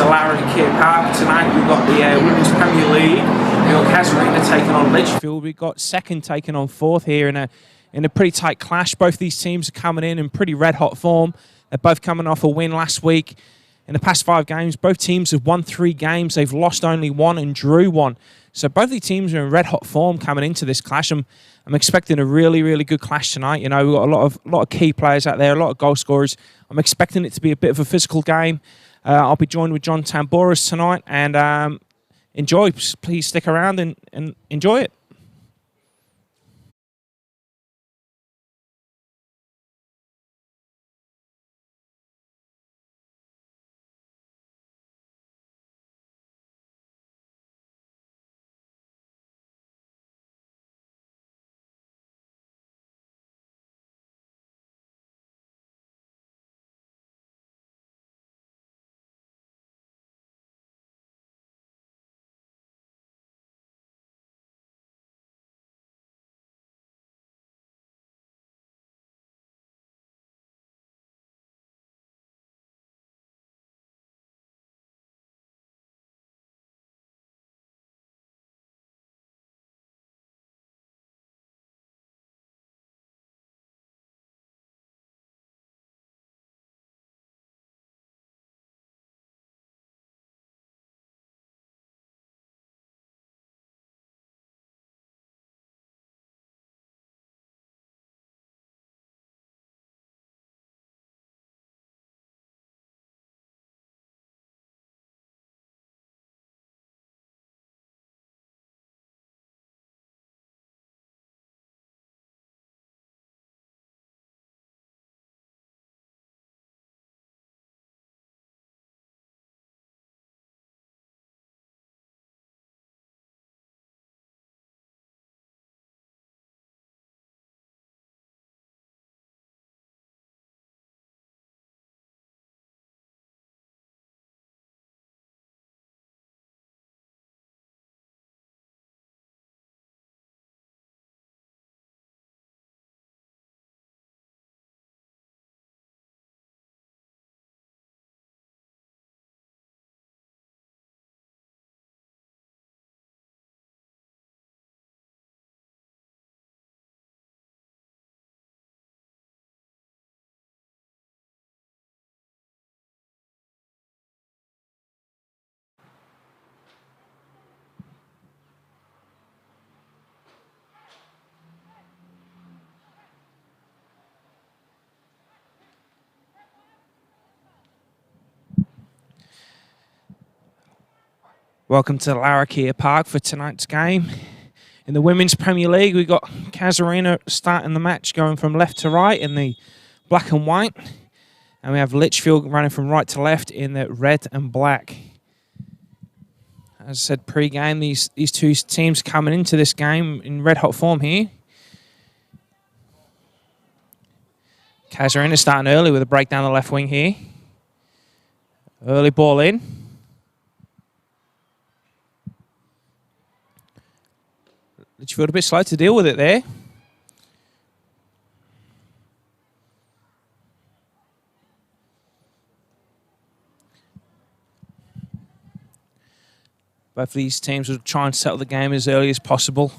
to Casuarina Park. Tonight we've got the Women's Premier League. We've got Casuarina taking on Litchfield. We've got second taking on fourth here in a pretty tight clash. Both these teams are coming in pretty red-hot form. They're both coming off a win last week. In the past 5 games, both teams have won 3 games. They've lost only 1 and drew 1. So both the teams are in red-hot form coming into this clash. I'm expecting a really, really good clash tonight. You know, we've got a lot of key players out there, a lot of goal scorers. I'm expecting it to be a bit of a physical game. I'll be joined with John Tamboras tonight, and enjoy. Please stick around and enjoy it. Welcome to Casuarina Park for tonight's game. In the Women's Premier League, we've got Casuarina starting the match, going from left to right in the black and white. And we have Litchfield running from right to left in the red and black. As I said pre-game, these two teams coming into this game in red-hot form here. Casuarina starting early with a break down the left wing here. Early ball in. Litchfield a bit slow to deal with it there. Both of these teams will try and settle the game as early as possible.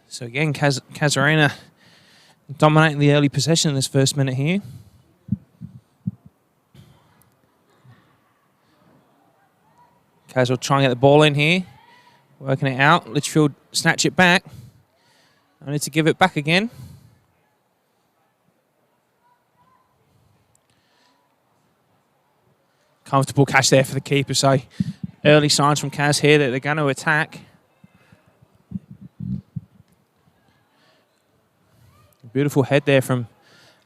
So again, Casuarina dominating the early possession in this first minute here. Kaz will try and get the ball in here. Working it out. Litchfield snatch it back. I need to give it back again. Comfortable catch there for the keeper. So early signs from Kaz here that they're going to attack. Beautiful head there from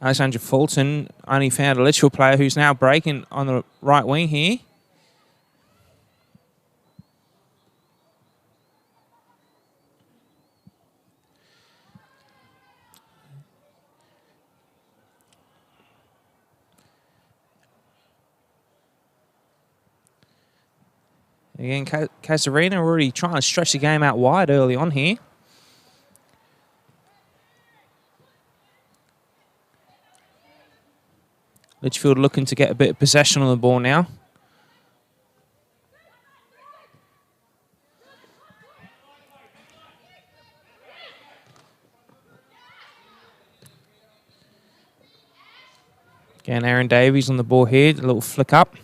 Alexandra Fulton. Only found a Litchfield player who's now breaking on the right wing here. Again, Casuarina already trying to stretch the game out wide early on here. Litchfield looking to get a bit of possession on the ball now. Again, Aaron Davies on the ball here, a little flick up.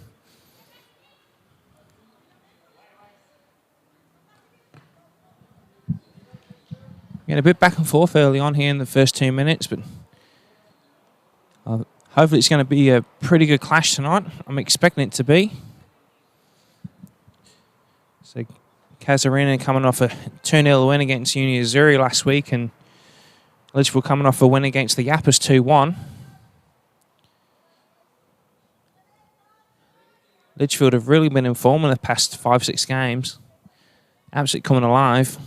Getting a bit back and forth early on here in the first 2 minutes, but hopefully it's going to be a pretty good clash tonight. I'm expecting it to be. So Casuarina coming off a 2-0 win against Uni Azuri last week, and Litchfield coming off a win against the Yappers 2-1. Litchfield have really been in form in the past 5-6 games. Absolutely coming alive.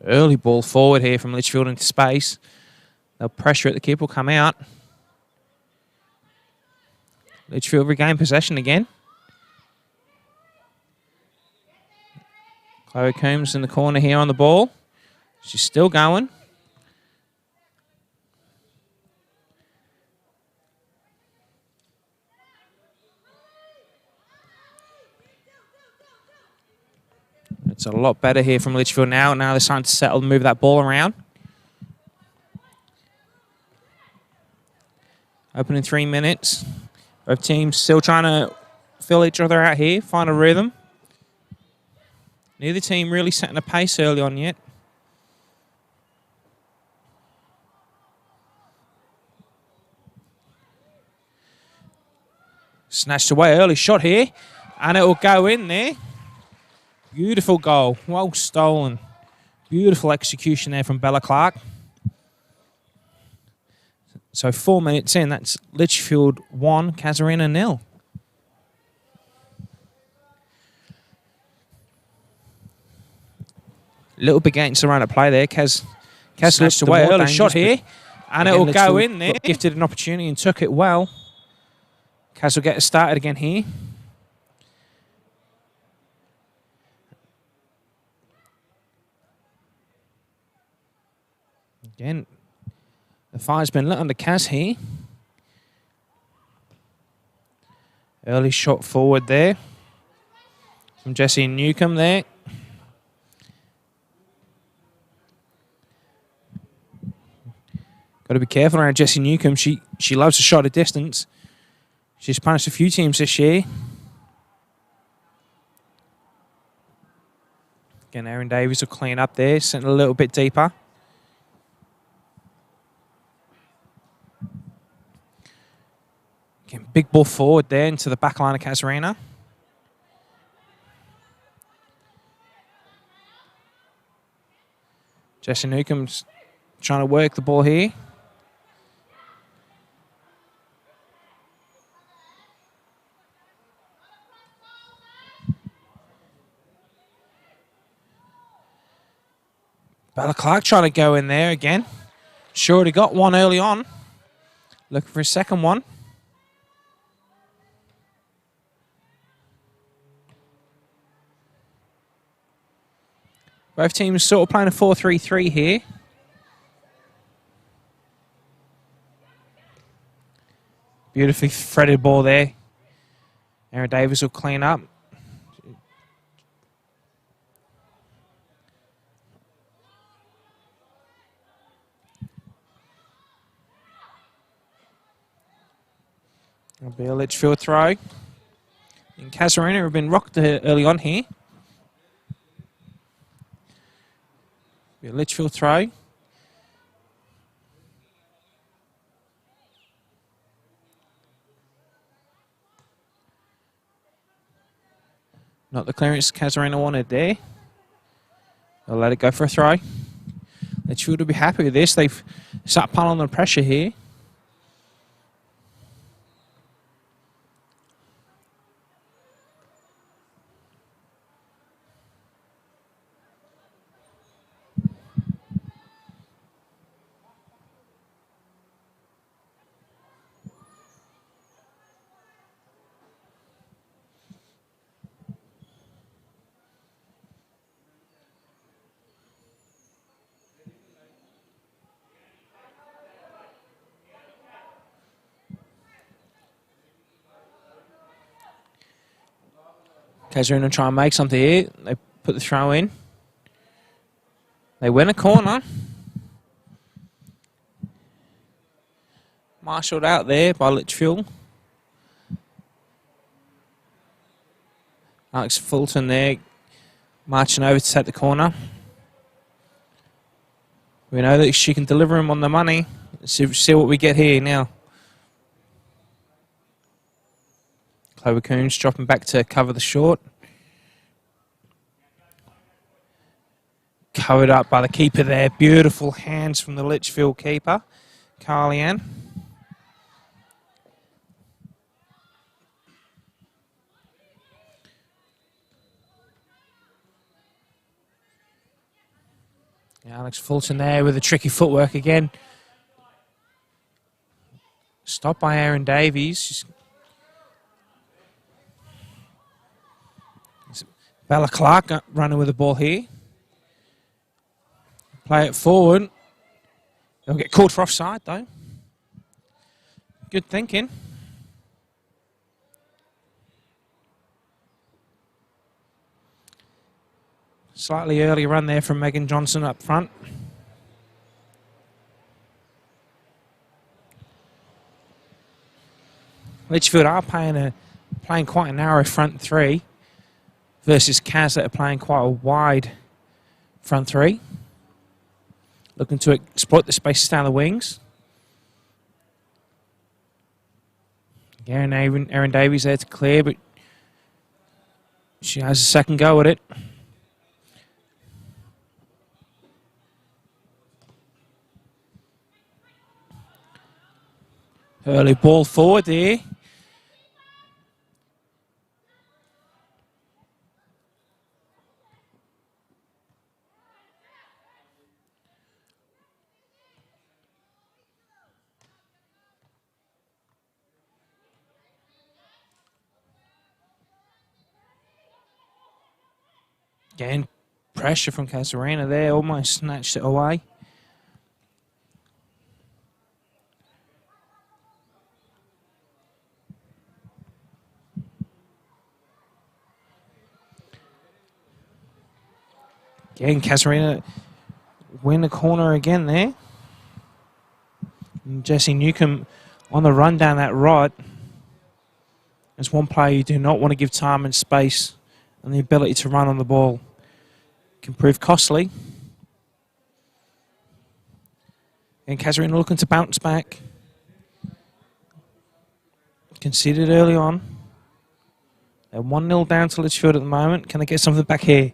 Early ball forward here from Litchfield into space. They'll pressure it. The keeper will come out. Litchfield regain possession again. Chloe Coombs in the corner here on the ball. She's still going. It's a lot better here from Litchfield now. Now they're starting to settle and move that ball around. Open in 3 minutes. Both teams still trying to fill each other out here, find a rhythm. Neither team really setting a pace early on yet. Snatched away, early shot here, and it will go in there. Beautiful goal, well stolen. Beautiful execution there from Bella Clark. So 4 minutes in, that's Litchfield 1, Casuarina 0. Little big gains around at play there. Kaz snatched away, early shot here, and it will go in there. Gifted an opportunity and took it well. Kaz will get it started again here. Again, the fire's been lit under Kaz here. Early shot forward there from Jessie Newcomb there. Got to be careful around Jessie Newcomb. She loves a shot at distance. She's punished a few teams this year. Again, Aaron Davies will clean up there, sent a little bit deeper. Again, big ball forward there into the back line of Casuarina. Jessie Newcomb's trying to work the ball here. Bella Clark trying to go in there again. She already got one early on. Looking for a second one. Both teams sort of playing a 4-3-3 here. Beautifully threaded ball there. Aaron Davis will clean up. It'll be a Litchfield throw. And Casuarina have been rocked early on here. Be a Litchfield throw. Not the clearance Casuarina wanted there. They'll let it go for a throw. Litchfield will be happy with this. They've started piling on pressure here. Casuarina try and make something here. They put the throw in. They win a corner. Marshalled out there by Litchfield. Alex Fulton there, marching over to take the corner. We know that she can deliver him on the money. See what we get here now. Clover Coons dropping back to cover the short. Covered up by the keeper there. Beautiful hands from the Litchfield keeper, Carly-Ann. Alex Fulton there with the tricky footwork again. Stopped by Erin Davies. Bella Clark running with the ball here. Play it forward. They'll get called for offside though. Good thinking. Slightly early run there from Megan Johnson up front. Litchfield are playing quite a narrow front three versus Cas that are playing quite a wide front three. Looking to exploit the spaces down the wings. Erin Davies there to clear, but she has a second go at it. Early ball forward there. Again, pressure from Casuarina there, almost snatched it away. Again, Casuarina win the corner again there. And Jessie Newcomb on the run down that right. There's one player you do not want to give time and space and the ability to run on the ball. Can prove costly. And Casuarina looking to bounce back. Conceded early on. They're 1-0 down to Litchfield at the moment. Can they get something back here?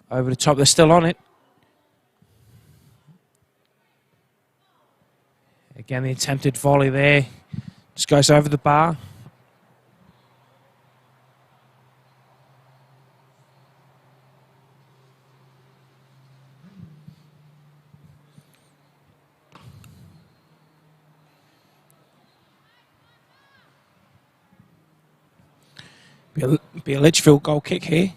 Over the top, they're still on it. Again, the attempted volley there. Just goes over the bar. Be a Litchfield goal kick here.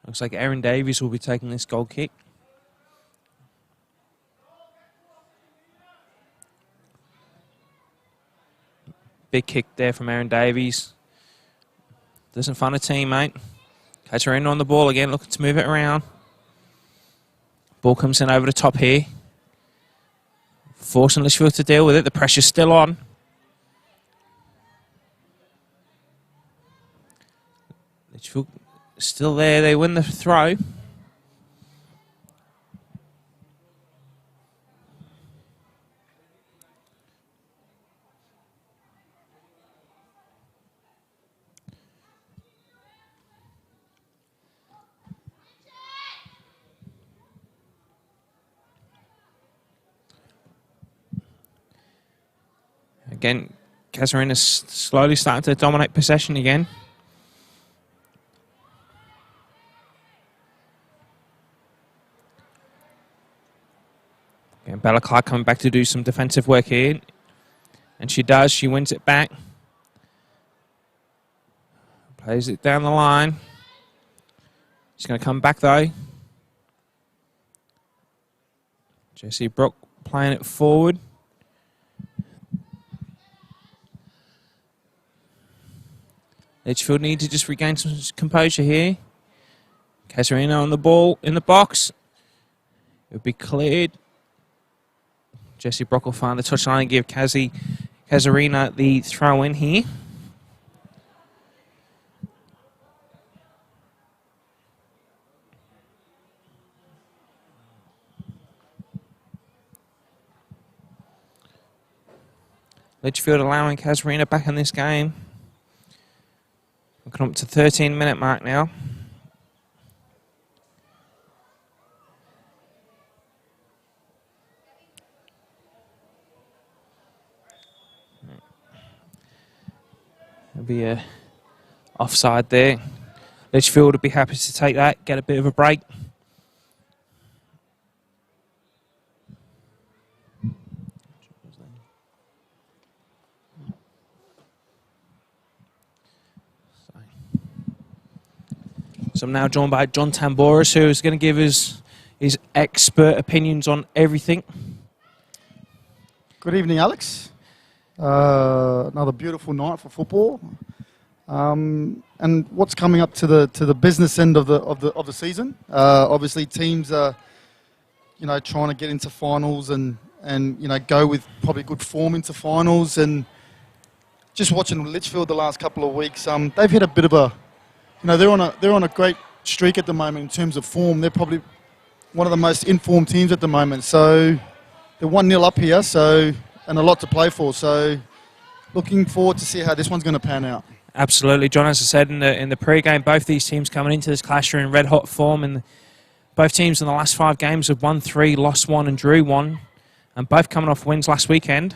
Looks like Erin Davies will be taking this goal kick. Big kick there from Erin Davies. Doesn't fund a teammate. Casuarina on the ball again, looking to move it around. Ball comes in over the top here. Forcing Litchfield to deal with it. The pressure's still on. Litchfield still there. They win the throw. Again, Casuarina's slowly starting to dominate possession again. And Bella Clark coming back to do some defensive work here. And she does. She wins it back. Plays it down the line. She's going to come back though. Jesse Brock playing it forward. Litchfield need to just regain some composure here. Casuarina on the ball in the box. It'll be cleared. Jesse Brock will find the touchline and give Casuarina the throw in here. Litchfield allowing Casuarina back in this game. We're coming up to 13-minute mark now. There'll be a offside there. Litchfield would be happy to take that, get a bit of a break. So I'm now joined by John Tamboris, who is going to give us his expert opinions on everything. Good evening, Alex. Another beautiful night for football, and what's coming up to the business end of the season. Obviously, teams are trying to get into finals and go with probably good form into finals. And just watching Litchfield the last couple of weeks, they've hit a bit of a they're on a great streak at the moment in terms of form. They're probably one of the most informed teams at the moment. So they're 1-0 up here. And a lot to play for. So looking forward to see how this one's going to pan out. Absolutely, John. As I said in the pre-game, both these teams coming into this clash are in red-hot form, and both teams in the last 5 games have won 3, lost 1, and drew 1, and both coming off wins last weekend.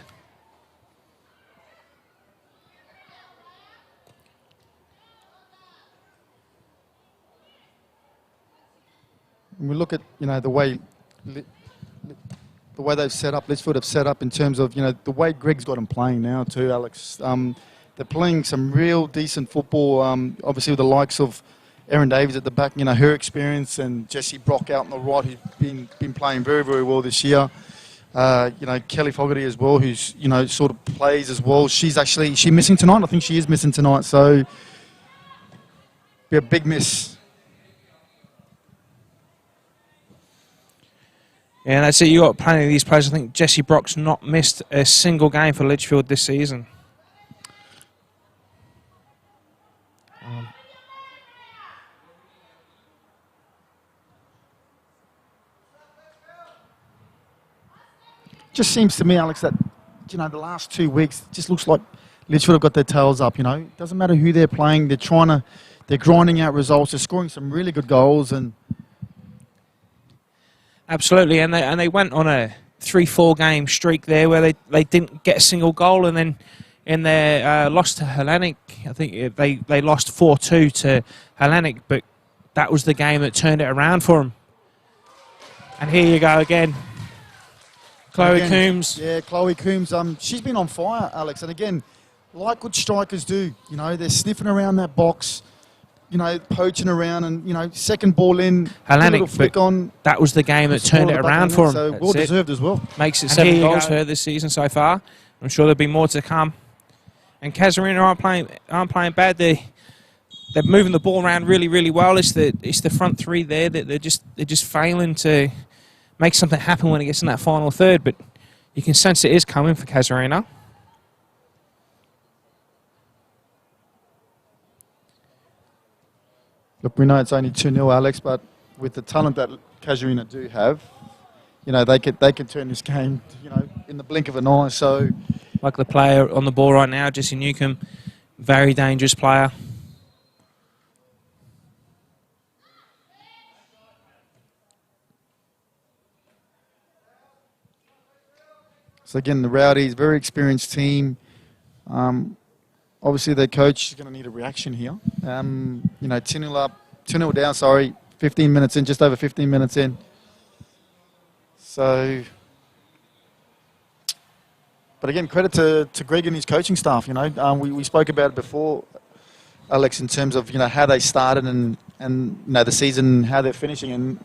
When we look at the way they've set up, Litchfield have set up in terms of the way Greg's got them playing now too, Alex. They're playing some real decent football. Obviously with the likes of Erin Davies at the back, her experience, and Jesse Brock out on the right, who's been playing very, very well this year. Kelly Fogarty as well, who's sort of plays as well. Is she missing tonight? I think she is missing tonight. So be a big miss. Yeah, that's it. You got plenty of these players. I think Jesse Brock's not missed a single game for Litchfield this season. Just seems to me, Alex, that the last 2 weeks it just looks like Litchfield have got their tails up. It doesn't matter who they're playing. They're grinding out results. They're scoring some really good goals and. Absolutely, and they went on a 3-4 game streak there where they didn't get a single goal, and then in their loss to Hellenic, I think they lost 4-2 to Hellenic, but that was the game that turned it around for them. And here you go again. Chloe Coombs. Yeah, Chloe Coombs. She's been on fire, Alex, and again, like good strikers do, they're sniffing around that box. Poaching around and, second ball in, Hellenic, flick on. That was the game that turned it around for him. So well-deserved as well. Makes it 7 goals for her this season so far. I'm sure there'll be more to come. And Casuarina aren't playing bad. They're moving the ball around really, really well. It's the front 3 there that they're just failing to make something happen when it gets in that final third. But you can sense it is coming for Casuarina. Look, we know it's only 2-0, Alex, but with the talent that Casuarina do have, they can turn this game, in the blink of an eye. So, like the player on the ball right now, Jesse Newcomb, very dangerous player. So again, the Rowdies, very experienced team. Obviously, their coach is going to need a reaction here. 2-0 up, 2-0 down, sorry, 15 minutes in, just over 15 minutes in. So, but again, credit to Greg and his coaching staff, we spoke about it before, Alex, in terms of, how they started and the season, how they're finishing. And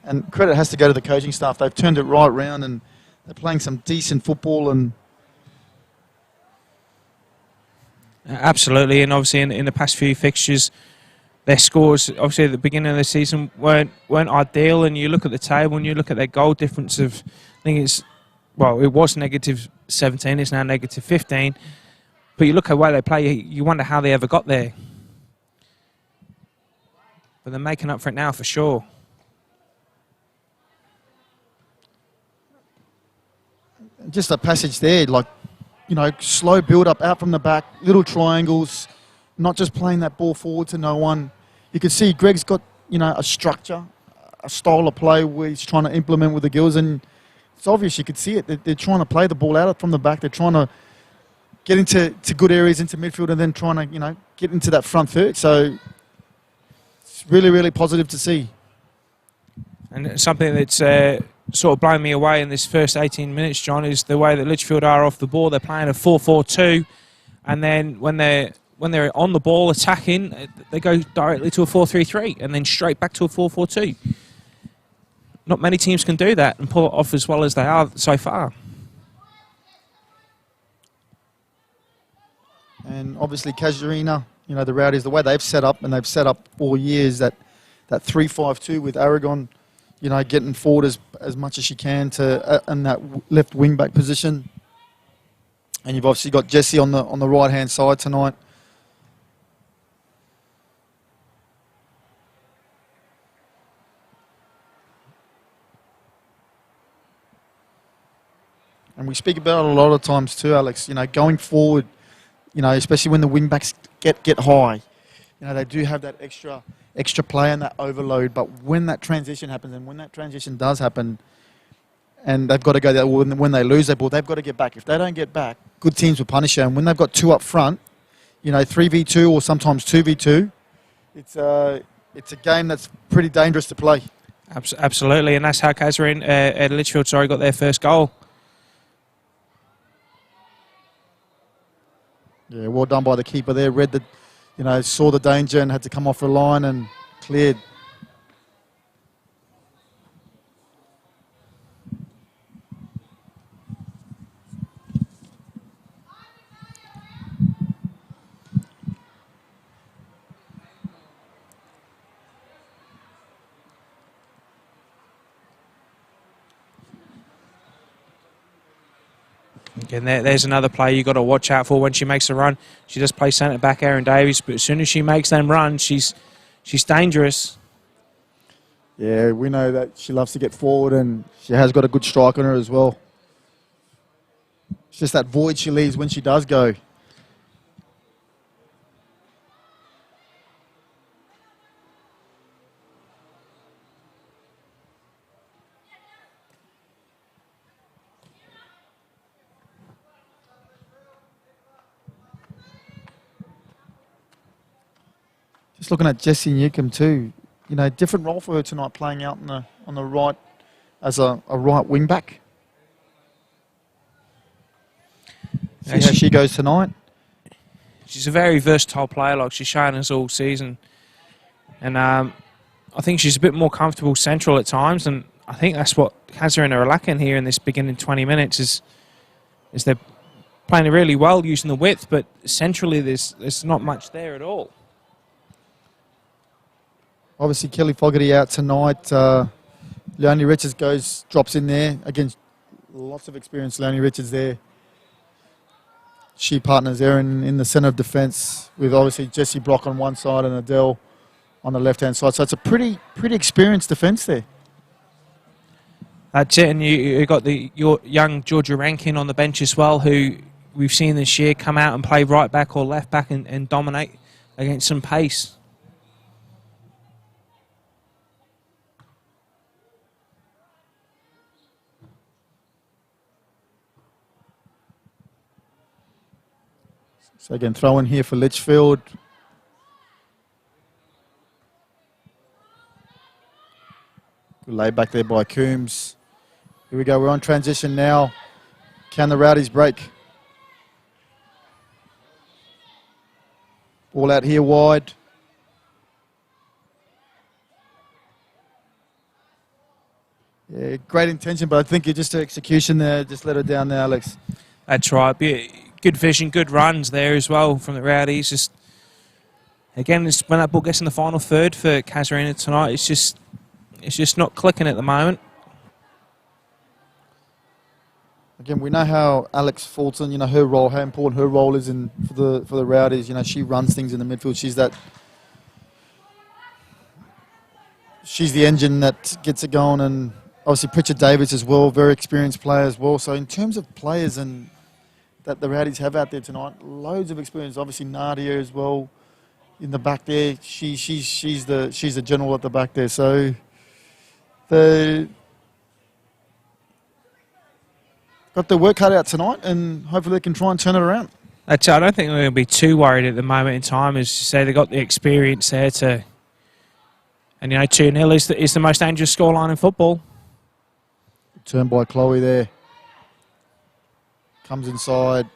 And credit has to go to the coaching staff. They've turned it right round and they're playing some decent football. And Absolutely, and obviously in the past few fixtures, their scores, obviously at the beginning of the season, weren't ideal. And you look at the table and you look at their goal difference of, I think it was negative 17, it's now negative 15. But you look at where they play, you wonder how they ever got there. But they're making up for it now for sure. just a passage there, like, you know, slow build up out from the back, little triangles, not just playing that ball forward to no one. You can see Greg's got, you know, a structure, a style of play where he's trying to implement with the girls, and it's obvious, you could see it. They're trying to play the ball out from the back. They're trying to get into good areas into midfield and then trying to, you know, get into that front third. So it's really, really positive to see. And something that's sort of blown me away in this first 18 minutes, John, is the way that Litchfield are off the ball. They're playing a 4-4-2, and then when they're on the ball attacking, they go directly to a 4-3-3 and then straight back to a 4-4-2. Not many teams can do that and pull it off as well as they are so far. And obviously Casuarina, you know, the Rowdies, the way they've set up, and they've set up all years, that 3-5-2 with Aragon, you know, getting forward as much as she can to in that left wing back position. And you've obviously got Jessie on the right hand side tonight. And we speak about it a lot of times too, Alex, you know, going forward, you know, especially when the wing backs get high, you know, they do have that extra play and that overload. But when that transition happens, and when that transition does happen, and they've got to go there, when they lose their ball, they've got to get back. If they don't get back, good teams will punish them. And when they've got two up front, you know, 3v2 or sometimes 2v2, it's a game that's pretty dangerous to play. Absolutely, and that's how Casuarina at Litchfield, got their first goal. Yeah, well done by the keeper there. Read the, you know, saw the danger and had to come off the line and cleared. Again, there's another player you've got to watch out for when she makes a run. She does play centre back, Erin Davies, but as soon as she makes them run, she's dangerous. Yeah, we know that she loves to get forward, and she has got a good strike on her as well. It's just that void she leaves when she does go. Just looking at Jessie Newcomb too, you know, different role for her tonight, playing out on the right as a right wing back. See how she goes tonight. She's a very versatile player, like she's shown us all season, and I think she's a bit more comfortable central at times, and I think that's what Casuarina are lacking here in this beginning 20 minutes is they're playing really well using the width, but centrally there's not much there at all. Obviously, Kelly Fogarty out tonight. Leonie Richards drops in there. Again, lots of experience, Leonie Richards there. She partners there in the centre of defence with obviously Jessie Block on one side and Adele on the left-hand side. So it's a pretty experienced defence there. That's it, and you got your young Georgia Rankin on the bench as well, who we've seen this year come out and play right back or left back and dominate against some pace. So again, throw in here for Litchfield. Good lay back there by Coombs. Here we go, we're on transition now. Can the Rowdies break? Ball out here wide. Yeah, great intention, but I think just her execution there just let her down there, Alex. That's right. Good vision, good runs there as well from the Rowdies. Just again, when that ball gets in the final third for Casuarina tonight, it's just not clicking at the moment. Again, we know how Alex Fulton, her role, how important her role is for the Rowdies. She runs things in the midfield. She's the engine that gets it going, and obviously Pritchard Davis as well, very experienced player as well. So in terms of players and that the Rowdies have out there tonight, loads of experience. Obviously Nadia as well in the back there. She's the general at the back there. So they got their work cut out tonight, and hopefully they can try and turn it around. I don't think they're going to be too worried at the moment in time. As you say, they've got the experience there to. And 2-0 is the most dangerous scoreline in football. Turn by Chloe there. Comes inside.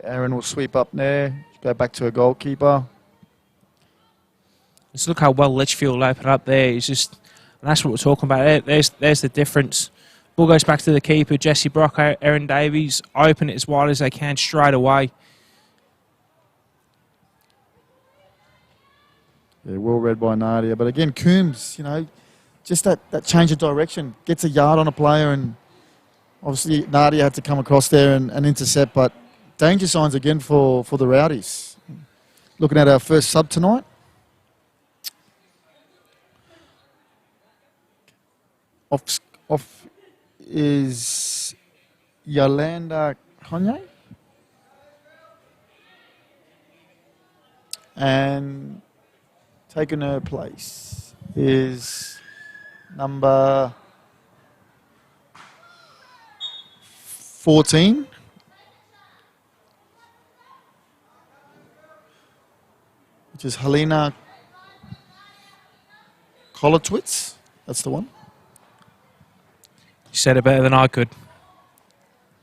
Aaron will sweep up there. Go back to a goalkeeper. Just look how well Litchfield opened up there. And that's what we're talking about. There's the difference. Ball goes back to the keeper, Jesse Brock, Erin Davies. Open it as wide as they can straight away. Yeah, well read by Nadia. But again, Coombs, just that change of direction. Gets a yard on a player, and obviously Nadia had to come across there and intercept. But danger signs again for the Rowdies. Looking at our first sub tonight. Off is Yolanda Kanye. And taking her place is number 14. Which is Helena Kolotwitz. That's the one. You said it better than I could.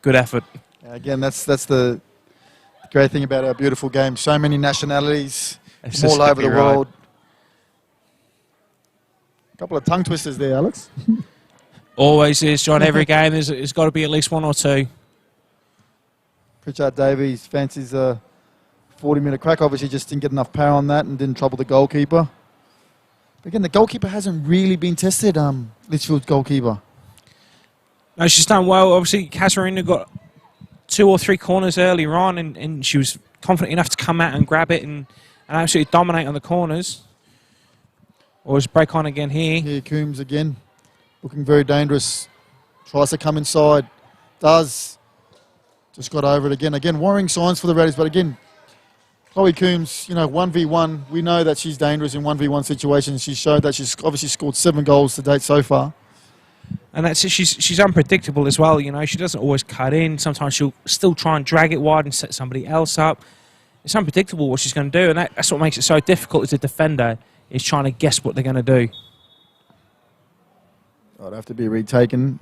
Good effort. Again, that's the great thing about our beautiful game. So many nationalities It's from all just over the right. world. A couple of tongue twisters there, Alex. Always is, John. Every game there's got to be at least one or two. Pritchard Davies fancies a 40-minute crack. Obviously just didn't get enough power on that and didn't trouble the goalkeeper. But again, the goalkeeper hasn't really been tested, Litchfield's goalkeeper. No, she's done well. Obviously, Casuarina got 2 or 3 corners earlier on, and she was confident enough to come out and grab it and absolutely dominate on the corners. Or just break on again here. Here, Coombs again, looking very dangerous. Tries to come inside. Does. Just got over it again. Again, worrying signs for the Rowdies, but again, Chloe Coombs, 1v1. We know that she's dangerous in 1v1 situations. She's showed that she's obviously scored 7 goals to date so far. And that's it. She's unpredictable as well. She doesn't always cut in. Sometimes she'll still try and drag it wide and set somebody else up. It's unpredictable what she's going to do, and that's what makes it so difficult as a defender, is trying to guess what they're going to do. I'd have to be retaken.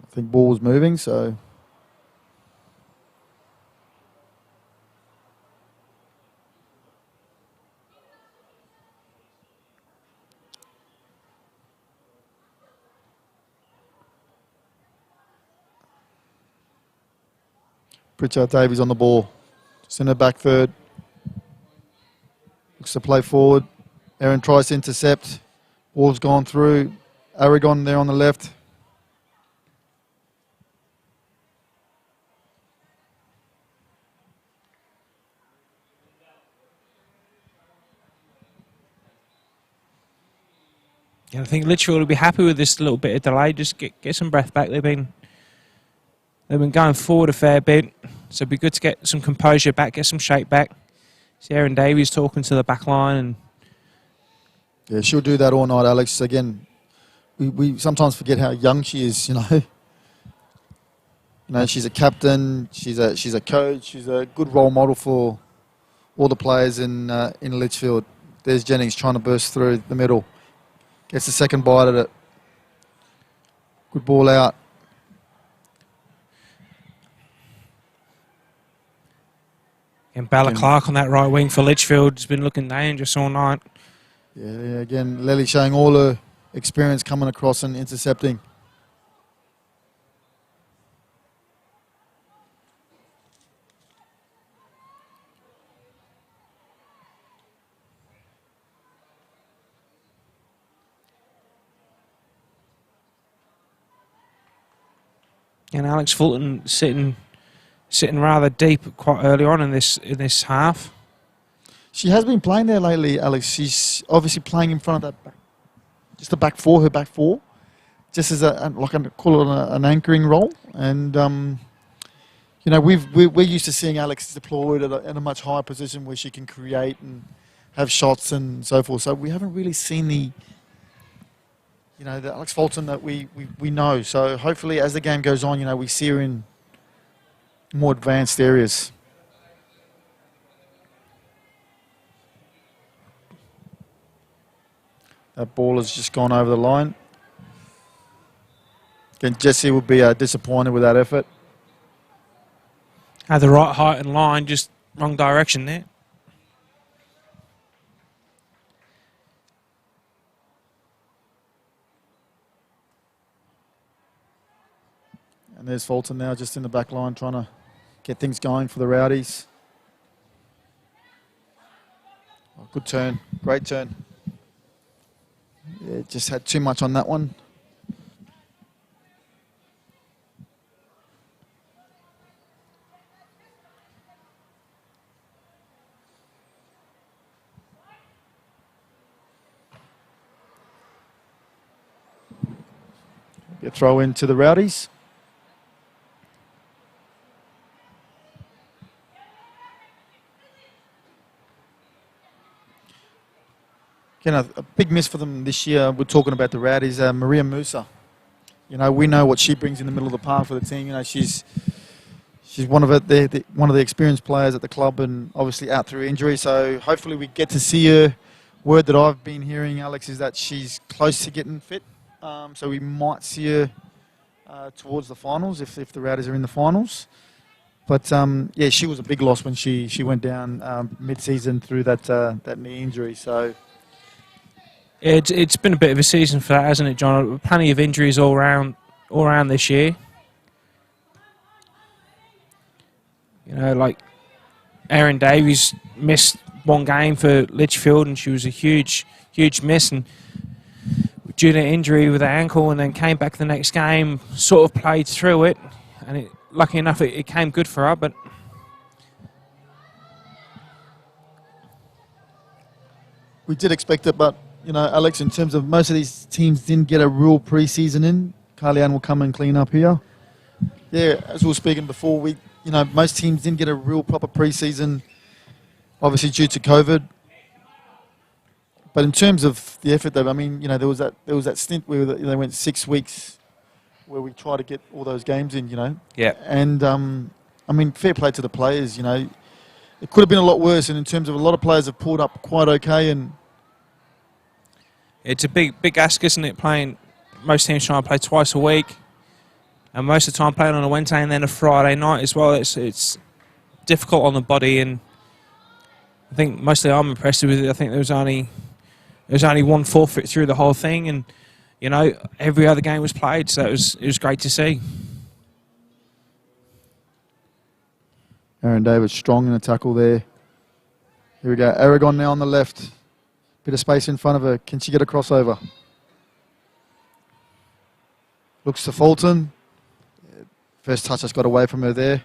I think ball was moving, so... Pritchard Davies on the ball. Centre back third. Looks to play forward. Aaron tries to intercept. Ball's gone through. Aragon there on the left. Yeah, I think Litchfield will be happy with this little bit of delay. Just get some breath back. They've been going forward a fair bit, so it'd be good to get some composure back, get some shape back. See Erin Davies talking to the back line. And yeah, she'll do that all night, Alex. Again, we sometimes forget how young she is, she's a captain, she's a coach, she's a good role model for all the players in Litchfield. There's Jennings trying to burst through the middle. Gets the second bite at it. Good ball out. And Bella Clark on that right wing for Litchfield has been looking dangerous all night. Yeah, again, Lely showing all her experience coming across and intercepting. And Alex Fulton sitting rather deep quite early on in this half. She has been playing there lately, Alex. She's obviously playing in front of that, just the back four, her back four, just as call it an anchoring role. And you know, we're used to seeing Alex deployed at a much higher position where she can create and have shots and so forth. So we haven't really seen the Alex Fulton that we know. So hopefully, as the game goes on, we see her in more advanced areas. That ball has just gone over the line. Again, Jessie will be disappointed with that effort. Had the right height and line, just wrong direction there. And there's Fulton now just in the back line trying to get things going for the Rowdies. Oh, good turn. Great turn. Yeah, just had too much on that one. A throw into the Rowdies. Again, a big miss for them this year. We're talking about the Rowdies. Maria Musa. We know what she brings in the middle of the park for the team. She's one of one of the experienced players at the club, and obviously out through injury. So hopefully we get to see her. Word that I've been hearing, Alex, is that she's close to getting fit. So we might see her towards the finals if the Rowdies are in the finals. But yeah, she was a big loss when she went down mid-season through that knee injury. So. It's been a bit of a season for that, hasn't it, John? Plenty of injuries all around this year. Like Erin Davies missed one game for Litchfield, and she was a huge miss, and due to injury with her ankle, and then came back the next game, sort of played through it, and lucky enough it came good for her, but. We did expect it, but. Alex, in terms of most of these teams didn't get a real pre-season in. Carly-Ann will come and clean up here. Yeah, as we were speaking before, most teams didn't get a real proper pre-season, obviously due to COVID. But in terms of the effort, though, there was that stint where they went 6 weeks, where we tried to get all those games in. Yeah. And fair play to the players. It could have been a lot worse, and in terms of a lot of players have pulled up quite okay and. It's a big ask, isn't it? Most teams try to play twice a week, and most of the time playing on a Wednesday and then a Friday night as well. It's difficult on the body, and I think mostly I'm impressed with it. I think there was only one forfeit through the whole thing, and every other game was played, so it was great to see. Erin Davis strong in a tackle there. Here we go. Aragon now on the left. Bit of space in front of her. Can she get a crossover? Looks to Fulton. First touch has got away from her there.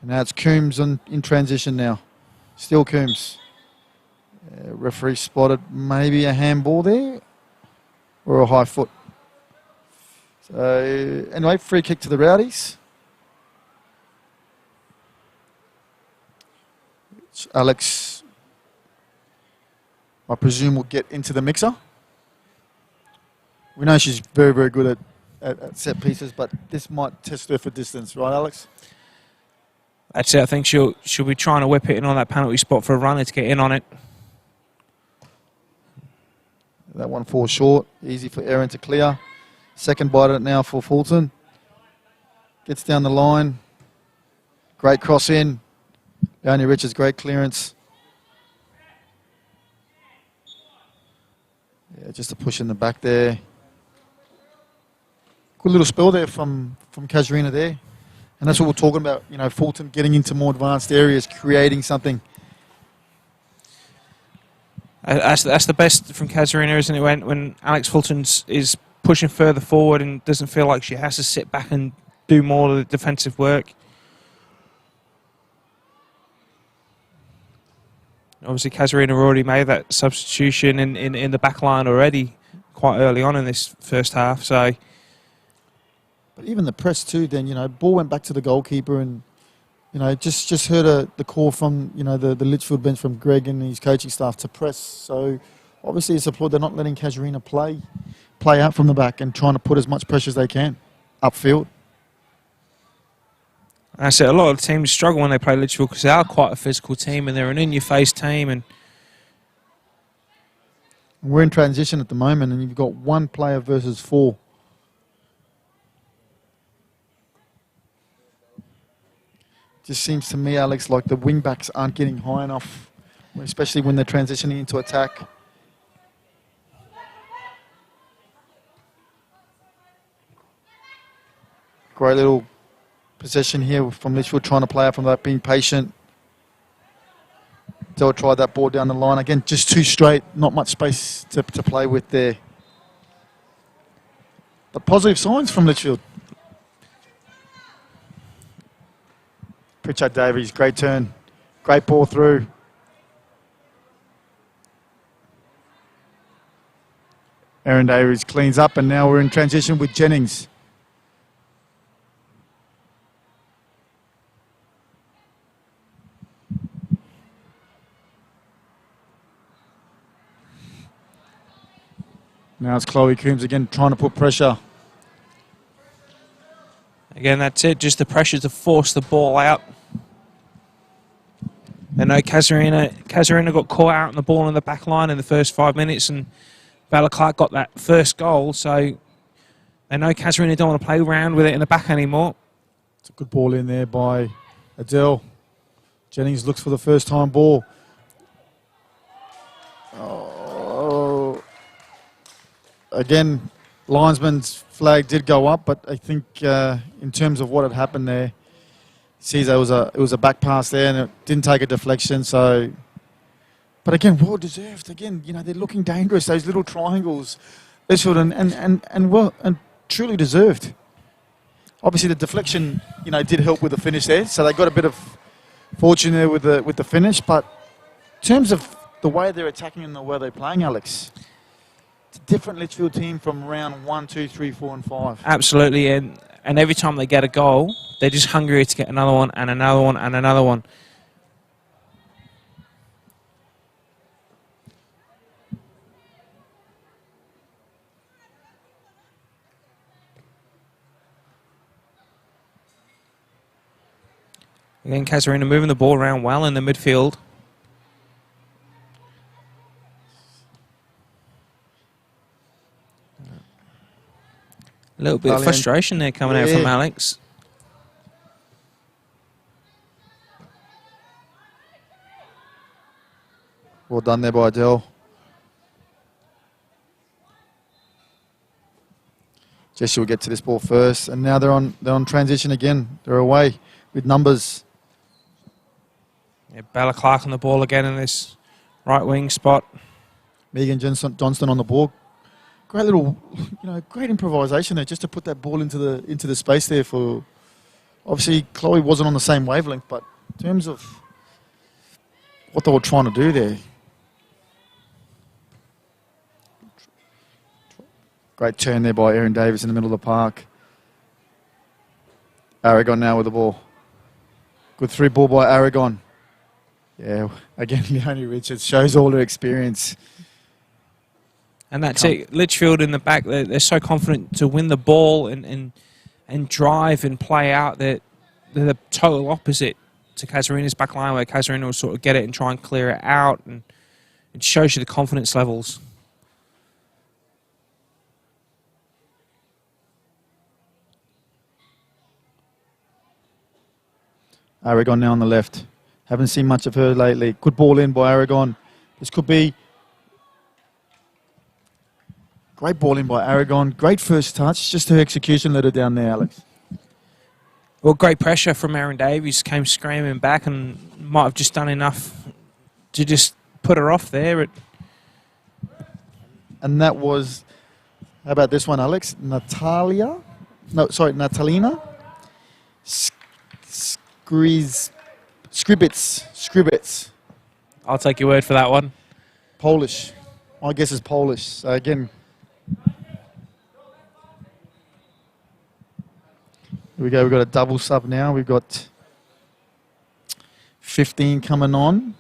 And now it's Coombs in transition now. Still Coombs. Referee spotted maybe a handball there. Or a high foot. So anyway, free kick to the Rowdies. Alex, I presume, will get into the mixer. We know she's very, very good at set pieces, but this might test her for distance, right, Alex? That's it. I think she'll be trying to whip it in on that penalty spot for a runner to get in on it. That one falls short. Easy for Erin to clear. Second bite at it now for Fulton. Gets down the line. Great cross in. Leonie Richards, great clearance. Yeah, just a push in the back there. Good little spell there from Casuarina there. And that's what we're talking about, you know, Fulton getting into more advanced areas, creating something. That's the best from Casuarina, isn't it? When Alex Fulton is pushing further forward and doesn't feel like she has to sit back and do more of the defensive work. Obviously, Casuarina already made that substitution in the back line already quite early on in this first half. So, but even the press too, then, you know, ball went back to the goalkeeper and, you know, just heard the call from, you know, the Litchfield bench from Greg and his coaching staff to press. So, obviously, it's applaud. They're not letting Casuarina play out from the back and trying to put as much pressure as they can upfield. I said a lot of the teams struggle when they play Litchfield because they are quite a physical team and they're an in-your-face team. And we're in transition at the moment, and you've got one player versus four. Just seems to me, Alex, like the wing-backs aren't getting high enough, especially when they're transitioning into attack. Great little possession here from Litchfield, trying to play out from that, being patient. They'll try that ball down the line. Again, just too straight, not much space to play with there. But positive signs from Litchfield. Pritchard Davies, great turn. Great ball through. Aaron Davies cleans up, and now we're in transition with Jennings. Now it's Chloe Coombs again trying to put pressure. again, that's it. Just the pressure to force the ball out. I know Casuarina got caught out on the ball in the back line in the first 5 minutes, and Bella Clark got that first goal. So they know Casuarina don't want to play around with it in the back anymore. It's a good ball in there by Adele. Jennings looks for the first time ball. Oh. Again, linesman's flag did go up, but I think in terms of what had happened there, sees it was a back pass there and it didn't take a deflection. So, but again, well deserved. Again, you know, they're looking dangerous. Those little triangles, Litchfield and truly deserved. Obviously, the deflection, you know, did help with the finish there. So they got a bit of fortune there with the finish. But in terms of the way they're attacking and the way they're playing, Alex, it's a different Litchfield team from round 1, 2, 3, 4, and 5. Absolutely, and every time they get a goal, they're just hungry to get another one and another one and another one. Again, Casuarina moving the ball around well in the midfield. A little bit of frustration there coming out from Alex. Well done there by Adele. Jesse will get to this ball first, and now they're on transition again. They're away with numbers. Yeah, Bella Clark on the ball again in this right wing spot. Megan Johnston on the ball. Great little, you know, great improvisation there just to put that ball into the space there for. Obviously, Chloe wasn't on the same wavelength, but in terms of what they were trying to do there. Great turn there by Erin Davis in the middle of the park. Aragon now with the ball. Good through ball by Aragon. Yeah, again, Leonie Richards shows all her experience. And that's it. Litchfield in the back, they're so confident to win the ball and drive and play out. They're the total opposite to Casuarina's back line, where Casuarina will sort of get it and try and clear it out. And it shows you the confidence levels. Aragon now on the left. Haven't seen much of her lately. Good ball in by Aragon. This could be... Great ball in by Aragon. Great first touch. Just her execution let her down there, Alex. Well, great pressure from Aaron Davies. Came screaming back and might have just done enough to just put her off there. And that was... How about this one, Alex? Natalina. Scribits. I'll take your word for that one. Polish. My guess is Polish. So again... Here we go. We've got a double sub now. We've got 15 coming on,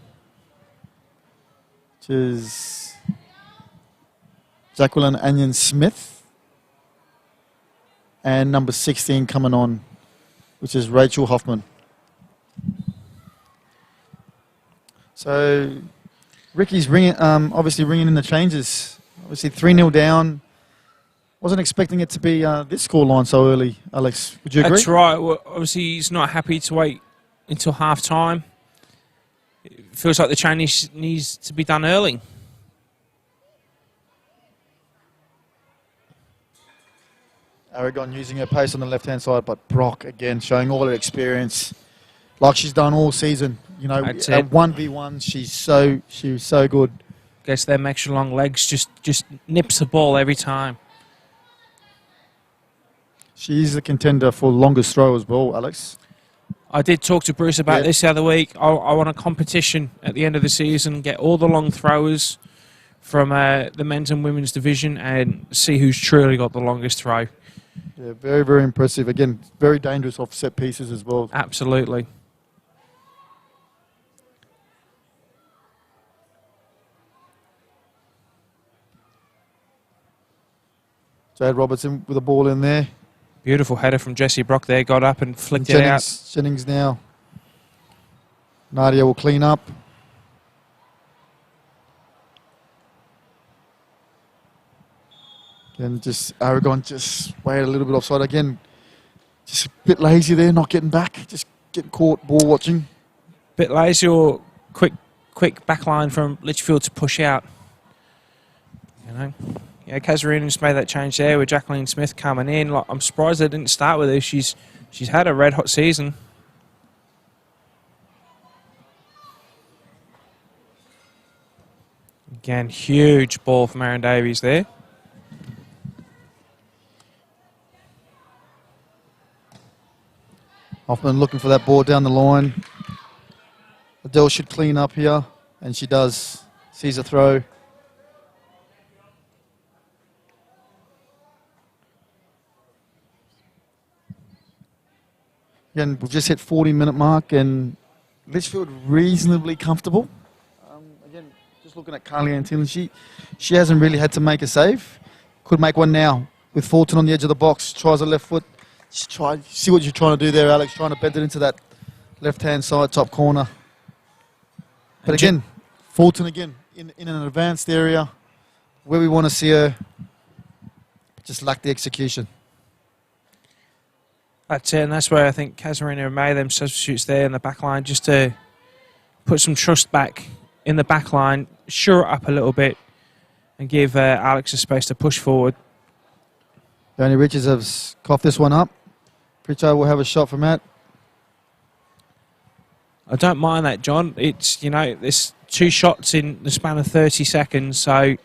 which is Jacqueline Onion Smith. And number 16 coming on, which is Rachel Hoffman. So Ricky's obviously ringing in the changes. Obviously 3-0 down. Wasn't expecting it to be this scoreline so early, Alex. Would you agree? That's right. Well, obviously, he's not happy to wait until half-time. It feels like the change needs to be done early. Aragon using her pace on the left-hand side, but Brock, again, showing all her experience, like she's done all season. You know, at 1v1, she was so good. Guess them extra long legs just nips the ball every time. She is the contender for longest throw as well, Alex. I did talk to Bruce about this the other week. I want a competition at the end of the season, get all the long throwers from the men's and women's division and see who's truly got the longest throw. Yeah, very, very impressive. Again, very dangerous off set pieces as well. Absolutely. Jade Robertson with a ball in there. Beautiful header from Jessie Brock there. Got up and flicked it out. Jennings now. Nadia will clean up. And just Aragon just waited a little bit offside again. Just a bit lazy there, not getting back. Just getting caught ball watching. Bit lazy or quick back line from Litchfield to push out. You know. Yeah, Casuarina's made that change there with Jacqueline Smith coming in. Like, I'm surprised they didn't start with her. She's had a red hot season. Again, huge ball from Aaron Davies there. Hoffman looking for that ball down the line. Adele should clean up here, and she does. Sees a throw. Again, we've just hit 40-minute mark, and Litchfield reasonably comfortable. Again, just looking at Carly Antillen, she hasn't really had to make a save. Could make one now with Fulton on the edge of the box. Tries a left foot. See what you're trying to do there, Alex. Trying to bend it into that left-hand side top corner. But again, Fulton again in an advanced area where we want to see her. Just lack the execution. That's it, and that's where I think Casuarina made them substitutes there in the back line just to put some trust back in the back line, shore it up a little bit, and give Alex a space to push forward. Danny Richards has coughed this one up. Pritchard will have a shot from that. I don't mind that, John. It's, you know, there's 2 shots in the span of 30 seconds, so do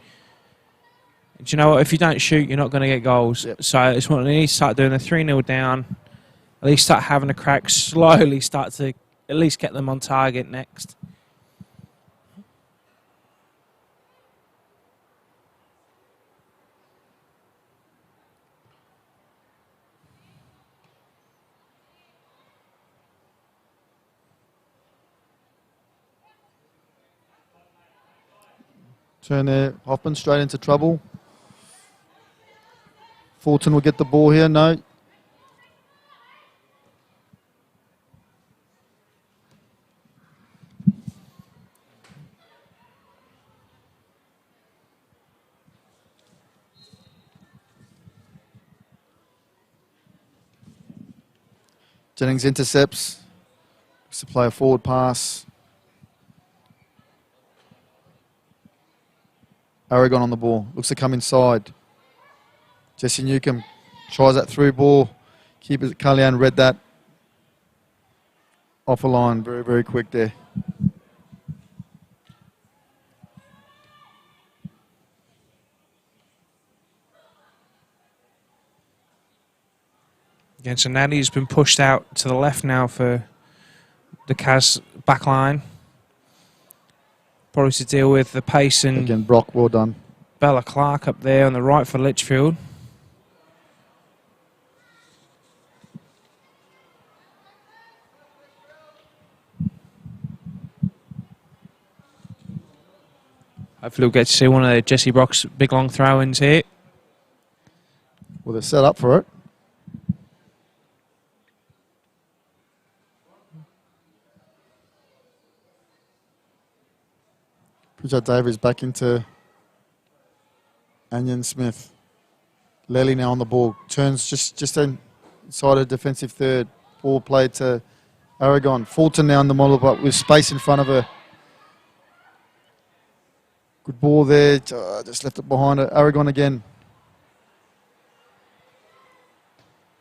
you know what? If you don't shoot, you're not going to get goals. Yep. So it's what they need to start doing. They're 3-0 down. At least start having a crack. Slowly start to at least get them on target next. Turn there. Hoffman straight into trouble. Fulton will get the ball here. No. Jennings intercepts. To play a forward pass. Aragon on the ball. Looks to come inside. Jesse Newcomb tries that through ball. Keeper Kalyan read that. Off a line. Very, very quick there. Again, so Natty's been pushed out to the left now for the Cas back line. Probably to deal with the pace and Again, Brock, well done. Bella Clark up there on the right for Litchfield. Hopefully we'll get to see one of Jesse Brock's big long throw-ins here. Well, they're set up for it. Pritchard Davies back into Anyon Smith. Lely now on the ball. Turns just inside a defensive third. Ball played to Aragon. Fulton now on the model, but with space in front of her. Good ball there. Just left it behind her. Aragon again.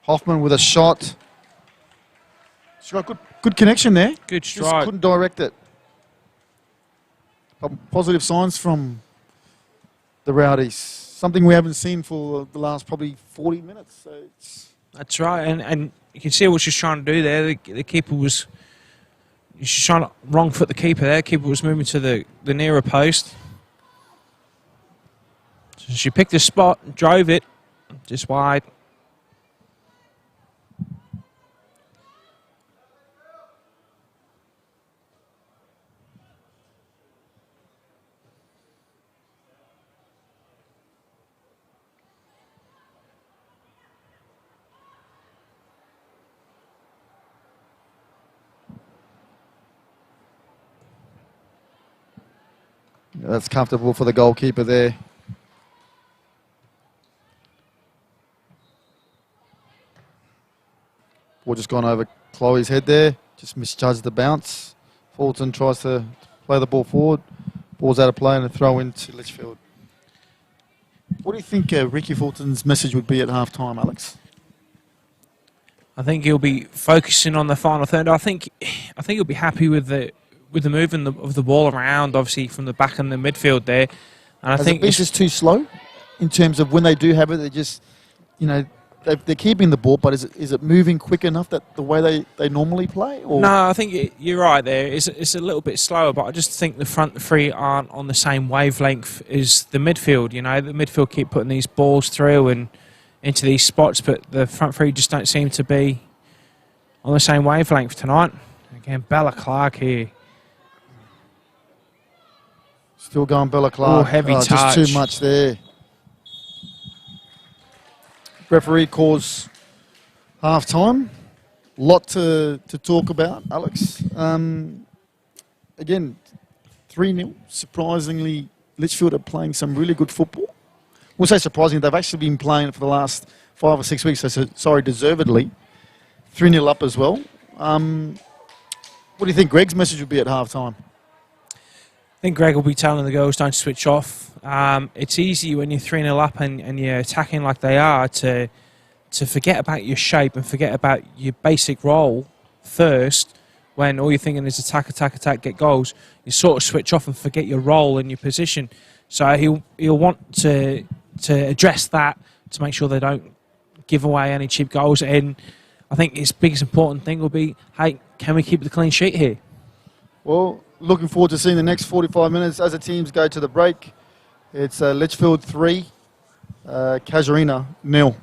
Hoffman with a shot. She got good connection there. Good Just strike. couldn't direct it. Positive signs from the Rowdies. Something we haven't seen for the last probably 40 minutes. So That's right, and you can see what she's trying to do there. The keeper was... She's trying to wrong foot the keeper there. The keeper was moving to the nearer post. So she picked a spot, drove it, just wide. that's comfortable for the goalkeeper there. Ball just gone over Chloe's head there. Just misjudged the bounce. Fulton tries to play the ball forward. Ball's out of play and a throw into Litchfield. What do you think Ricky Fulton's message would be at half-time, Alex? I think he'll be focusing on the final third. I think he'll be happy with the movement of the ball around, obviously from the back and the midfield there. And I Has think it been just too slow in terms of when they do have it? They just, they're keeping the ball, but is it moving quick enough that the way they normally play? Or? No, I think you're right there. It's a little bit slower, but I just think the front three aren't on the same wavelength as the midfield. The midfield keep putting these balls through and into these spots, but the front three just don't seem to be on the same wavelength tonight. Again, Bella Clark here. Still going Bella Clark. Oh, heavy touch. Just too much there. Referee calls half-time. Lot to talk about, Alex. Again, 3-0. Surprisingly, Litchfield are playing some really good football. We'll say surprisingly, they've actually been playing for the last 5 or 6 weeks, so sorry, deservedly. 3-0 up as well. What do you think Greg's message would be at half-time? I think Greg will be telling the girls don't switch off. It's easy when you're 3-0 up and you're attacking like they are to forget about your shape and forget about your basic role first when all you're thinking is attack, get goals. You sort of switch off and forget your role and your position. So he'll want to address that to make sure they don't give away any cheap goals. And I think his biggest important thing will be, hey, can we keep the clean sheet here? Well, looking forward to seeing the next 45 minutes as the teams go to the break. It's Litchfield 3, Casuarina 0.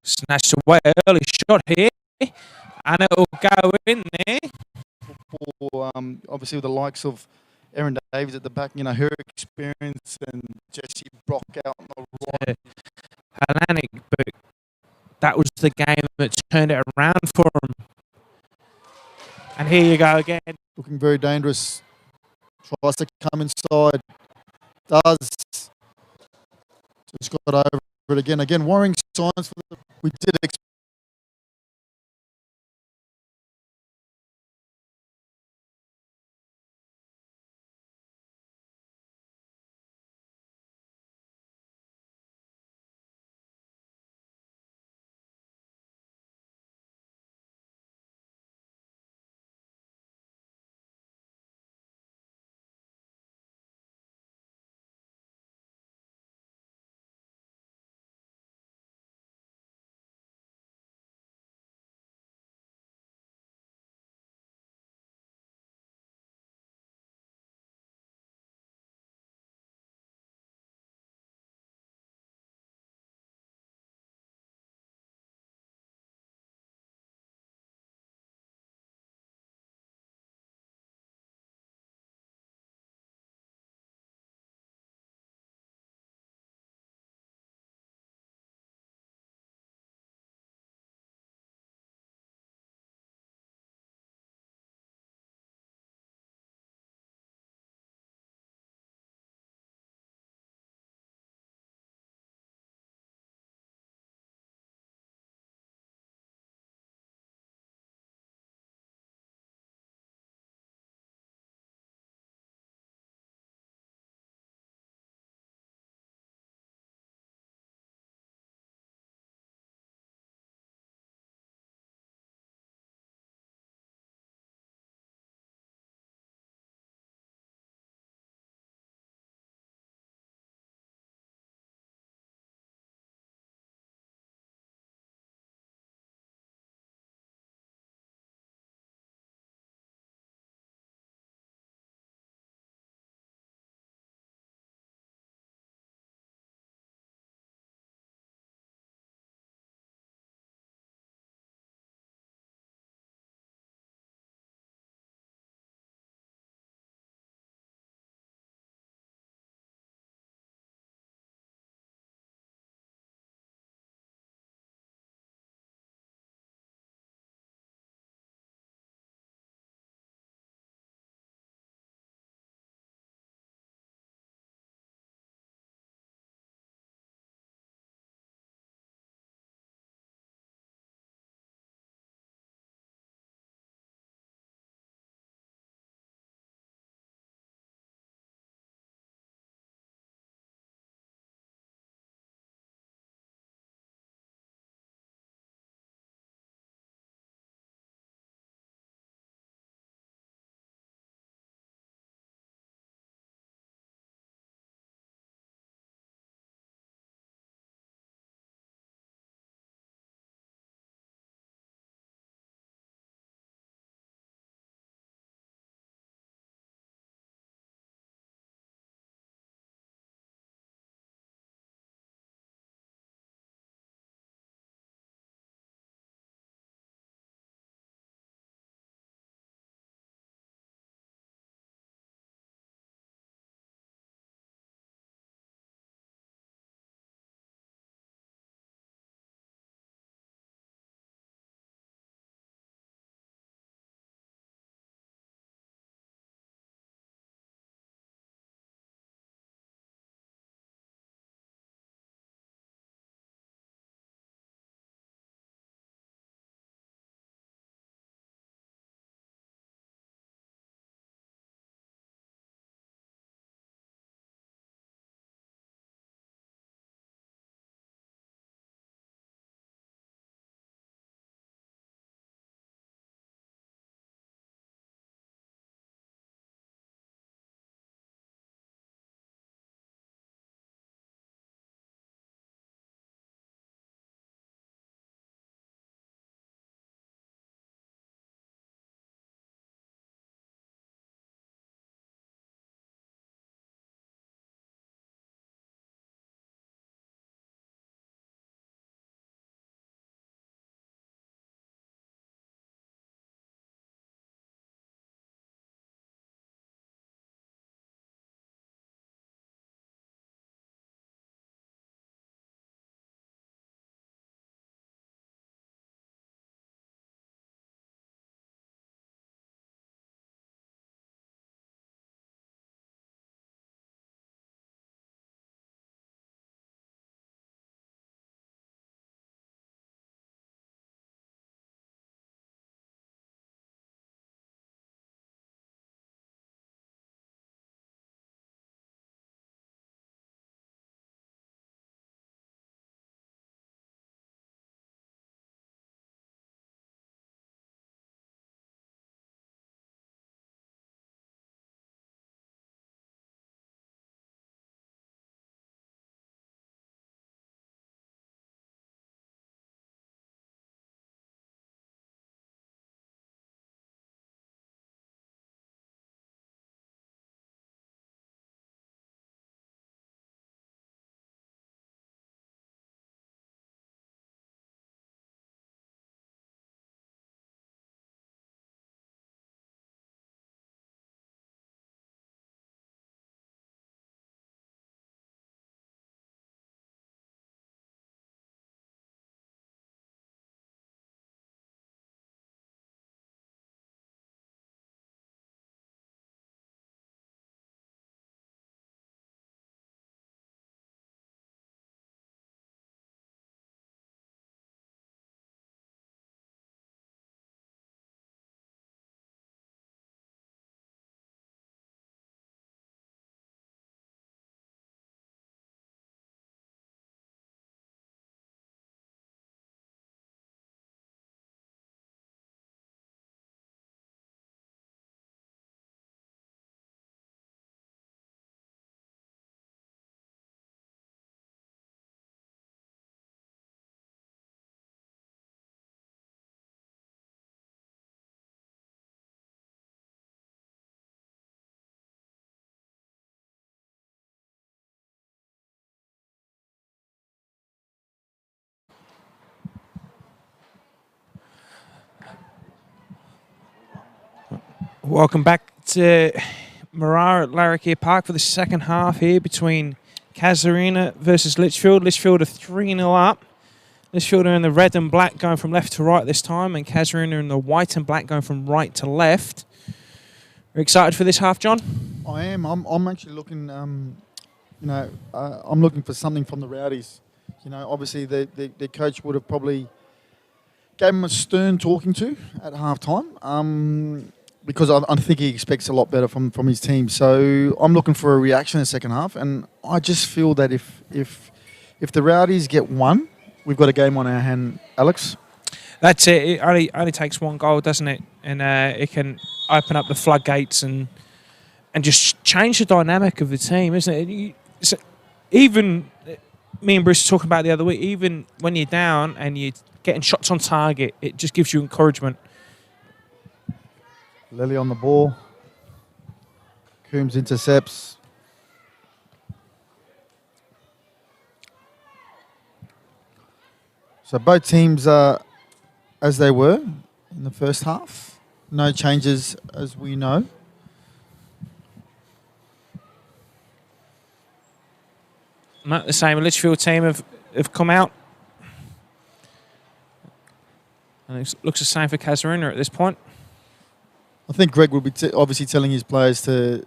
Snatched away, early shot here, and it'll go in there. For obviously with the likes of Erin Davies at the back, you know, her experience, and Jessie Brock out on the right. Atlantic, but that was the game that turned it around for him. And here you go again. Looking very dangerous. Tries to come inside. Does. Just got over it again. Again, worrying signs for the. We did expect Welcome back to Marara at Larrakia Park for the second half here between Casuarina versus Litchfield. Litchfield are 3-0 up. Litchfield are in the red and black going from left to right this time, and Casuarina are in the white and black going from right to left. Are you excited for this half, John? I am. I'm actually looking. I'm looking for something from the Rowdies. Obviously their coach would have probably gave him a stern talking to at half time. Because I think he expects a lot better from his team. So I'm looking for a reaction in the second half, and I just feel that if the Rowdies get one, we've got a game on our hand, Alex. That's it. It only takes one goal, doesn't it? And it can open up the floodgates and just change the dynamic of the team, isn't it? Even me and Bruce were talking about the other week, even when you're down and you're getting shots on target, it just gives you encouragement. Lily on the ball. Coombs intercepts. So both teams are as they were in the first half. No changes as we know. Not the same. The Litchfield team have come out. And it looks the same for Casuarina at this point. I think Greg will be obviously telling his players to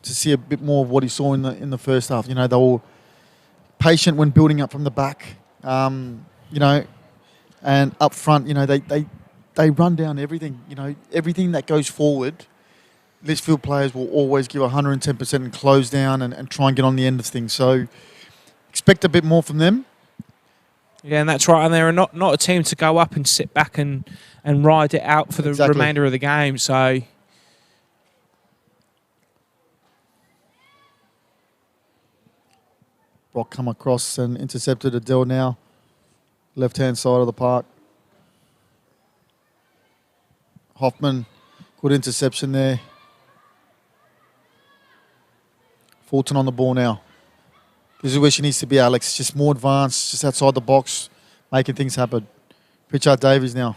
see a bit more of what he saw in the first half. They were patient when building up from the back. And up front, they run down everything. Everything that goes forward, Litchfield players will always give 110% and close down and try and get on the end of things. So expect a bit more from them. Yeah, and that's right. And they're not a team to go up and sit back and ride it out for the remainder of the game. So Brock come across and intercepted Adele now. Left-hand side of the park. Hoffman, good interception there. Fulton on the ball now. This is where she needs to be, Alex. Just more advanced, just outside the box, making things happen. Pritchard Davies now.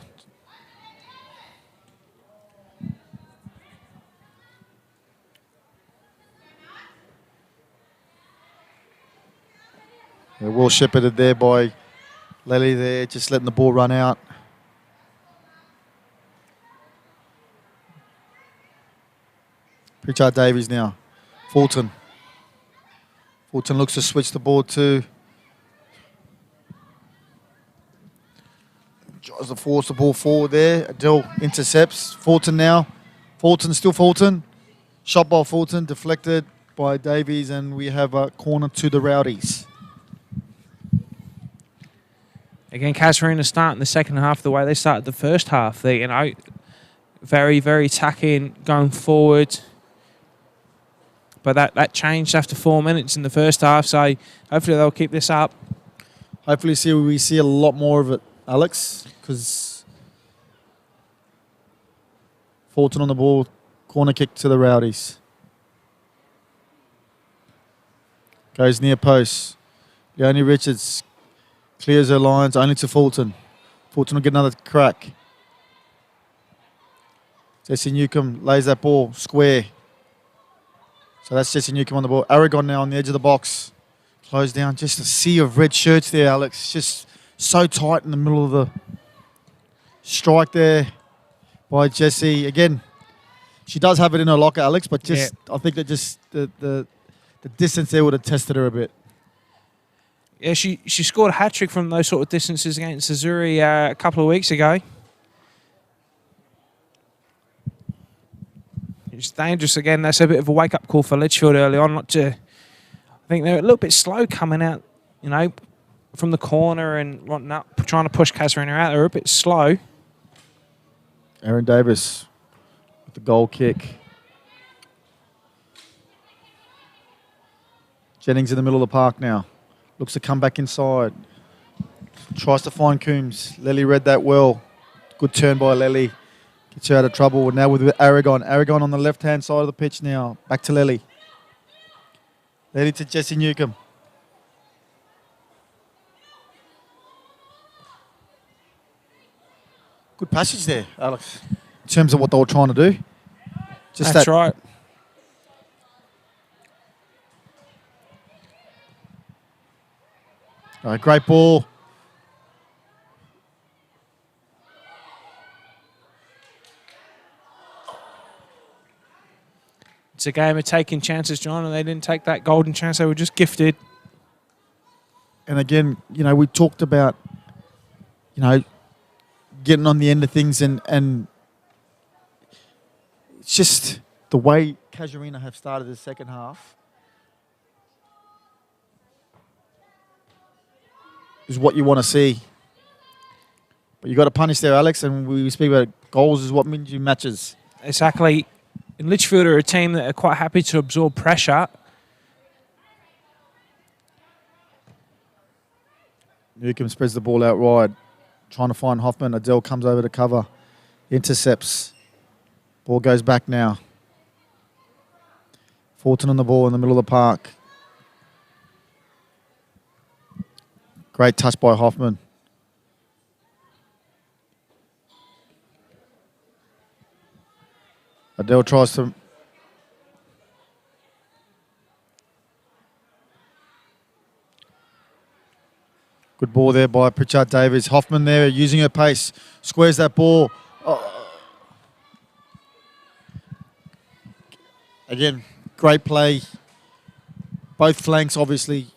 Yeah, well shepherded there by Lely there, just letting the ball run out. Pritchard Davies now. Fulton. Fulton looks to switch the ball to. Tries to force the ball forward there. Adele intercepts. Fulton now. Fulton, still Fulton. Shot by Fulton, deflected by Davies, and we have a corner to the Rowdies. again, Casuarina starting the second half the way they started the first half. They, very, very attacking, going forward. But that changed after 4 minutes in the first half, so hopefully they'll keep this up. Hopefully we see a lot more of it, Alex, because Fulton on the ball, corner kick to the Rowdies. Goes near post. Leonie Richards clears her lines only to Fulton. Fulton will get another crack. Jesse Newcomb lays that ball square. So that's Jesse Newcomb on the ball. Aragon now on the edge of the box. Close down. Just a sea of red shirts there, Alex. Just so tight in the middle of the strike there by Jesse. Again, she does have it in her locker, Alex, but just I think that just the distance there would have tested her a bit. Yeah, she scored a hat-trick from those sort of distances against Missouri a couple of weeks ago. It's dangerous again. That's a bit of a wake-up call for Litchfield early on. I think they're a little bit slow coming out, from the corner and whatnot, trying to push Casuarina out. They're a bit slow. Aaron Davis with the goal kick. Jennings in the middle of the park now. Looks to come back inside. Tries to find Coombs. Lely read that well. Good turn by Lely. Gets her out of trouble. Now with Aragon. Aragon on the left-hand side of the pitch now. Back to Lely. Lely to Jesse Newcomb. Good passage there, Alex, in terms of what they were trying to do. That's right. Great ball. It's a game of taking chances, John, and they didn't take that golden chance. They were just gifted. And again, we talked about, getting on the end of things and it's just the way Casuarina have started the second half is what you want to see. But you got to punish there, Alex, and we speak about goals is what wins you matches. Exactly. And Litchfield are a team that are quite happy to absorb pressure. Newcomb spreads the ball out wide, trying to find Hoffman. Adele comes over to cover, intercepts. Ball goes back now. Fulton on the ball in the middle of the park. Great touch by Hoffman. Adele tries to... Good ball there by Pritchard Davies. Hoffman there using her pace. Squares that ball. Oh. Again, great play. Both flanks, obviously,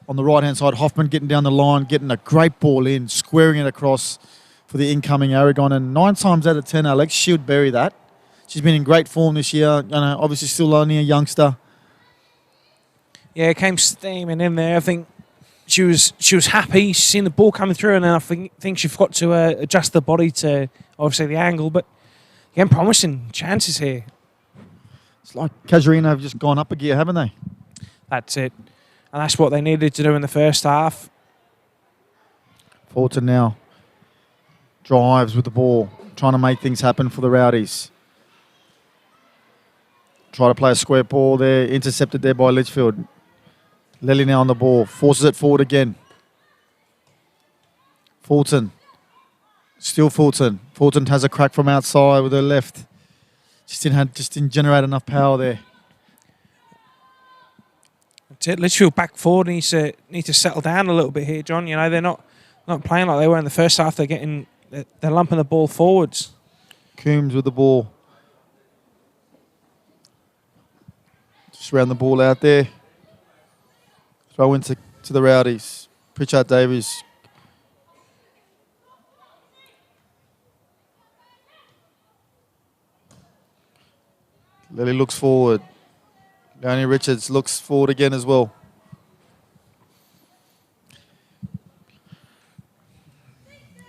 on the right-hand side. Hoffman getting down the line, getting a great ball in, squaring it across for the incoming Aragon. And 9 times out of 10, Alex, she'll bury that. She's been in great form this year. Obviously still only a youngster. Yeah, it came steaming in there. I think she was happy. She's seen the ball coming through, and then I think she forgot to adjust the body to obviously the angle. But again, promising chances here. It's like Casuarina have just gone up a gear, haven't they? That's it. And that's what they needed to do in the first half. Fulton now drives with the ball, trying to make things happen for the Rowdies. Try to play a square ball there, intercepted there by Litchfield. Lely now on the ball, forces it forward again. Fulton. Still Fulton. Fulton has a crack from outside with her left. Just didn't generate enough power there. That's it. Litchfield back forward need to settle down a little bit here, John. They're not playing like they were in the first half. They're lumping the ball forwards. Coombs with the ball. Just round the ball out there. Throw into the Rowdies. Pritchard Davies. Lily looks forward. Leonie Richards looks forward again as well.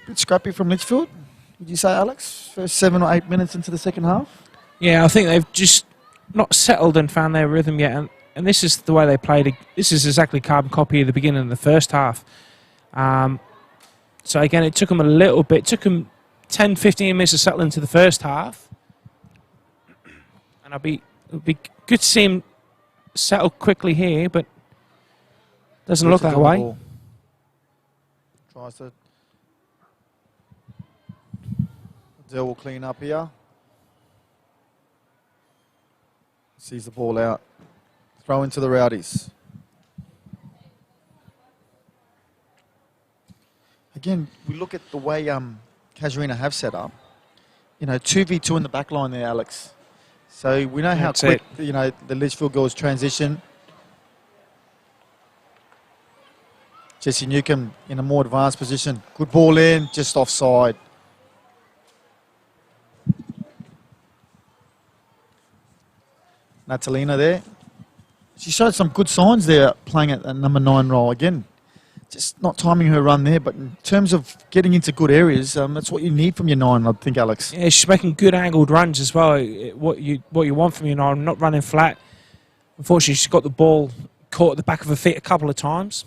Bit scrappy from Litchfield, would you say, Alex? First 7 or 8 minutes into the second half? Yeah, I think they've just not settled and found their rhythm yet. And this is the way they played. This is exactly carbon copy of the beginning of the first half. So again, it took them a little bit. It took them 10, 15 minutes to settle into the first half. And it'll be good to see him settle quickly here, but doesn't look that way. Tries to... Adele will clean up here. Sees the ball out. Throw into the Rowdies. Again, we look at the way Casuarina have set up. 2v2 in the back line there, Alex. So we know how quick, the Litchfield girls transition. Jessie Newcomb in a more advanced position. Good ball in, just offside. Natalina there. She showed some good signs there playing at that number 9 role again. Just not timing her run there, but in terms of getting into good areas, that's what you need from your 9, I think, Alex. Yeah, she's making good angled runs as well. What you want from your 9, not running flat. Unfortunately, she's got the ball caught at the back of her feet a couple of times.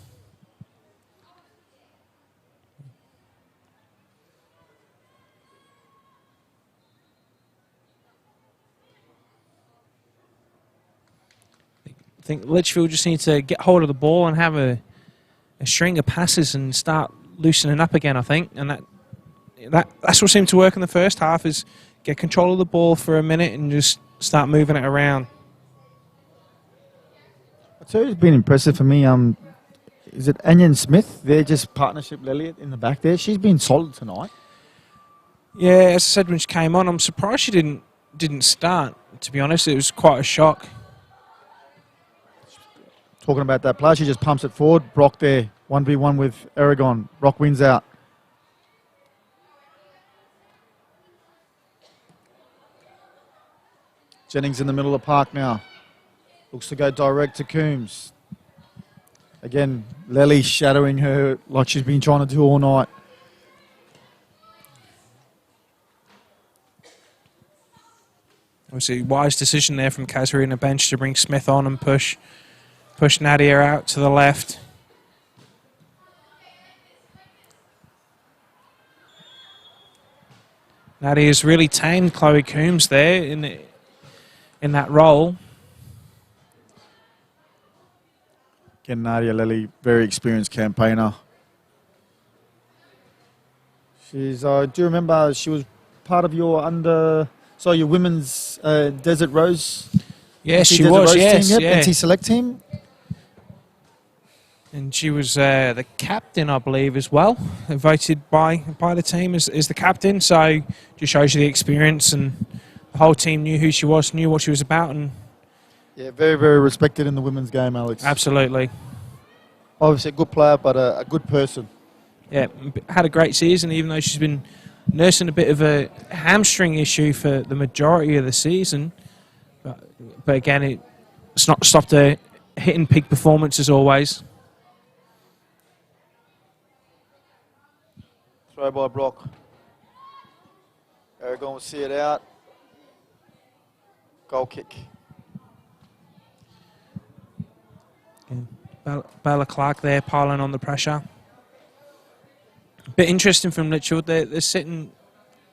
I think Litchfield just needs to get hold of the ball and have a string of passes and start loosening up again, I think. And that's what seemed to work in the first half, is get control of the ball for a minute and just start moving it around. I'd say it's been impressive for me. Is it Onion Smith? They're just partnership Lelliot in the back there. She's been solid tonight. Yeah, as I said when she came on, I'm surprised she didn't start. To be honest, it was quite a shock. Talking about that play, she just pumps it forward. Brock there, 1v1 with Aragon. Brock wins out. Jennings in the middle of the park now. Looks to go direct to Coombs. Again, Lely shadowing her like she's been trying to do all night. Obviously, wise decision there from Casuarina bench to bring Smith on and push Nadia out to the left. Nadia's really tamed Chloe Coombs there in that role. Again, Nadia Lely, very experienced campaigner. She's. Do you remember she was part of your your women's Desert Rose? Yes, she was. Yes, team, yeah. NT Select team. And she was the captain, I believe, as well, voted by the team as the captain. So just shows you the experience, and the whole team knew who she was, knew what she was about, and Yeah, very, very respected in the women's game, Alex. absolutely, Obviously a good player, but a good person. yeah, had a great season. Even though she's been nursing a bit of a hamstring issue for the majority of the season, but again, it's not stopped her hitting peak performance as always. Throw by Brock. Aragon will see it out. Goal kick. Bella Clark there piling on the pressure. A bit interesting from Litchfield. They're sitting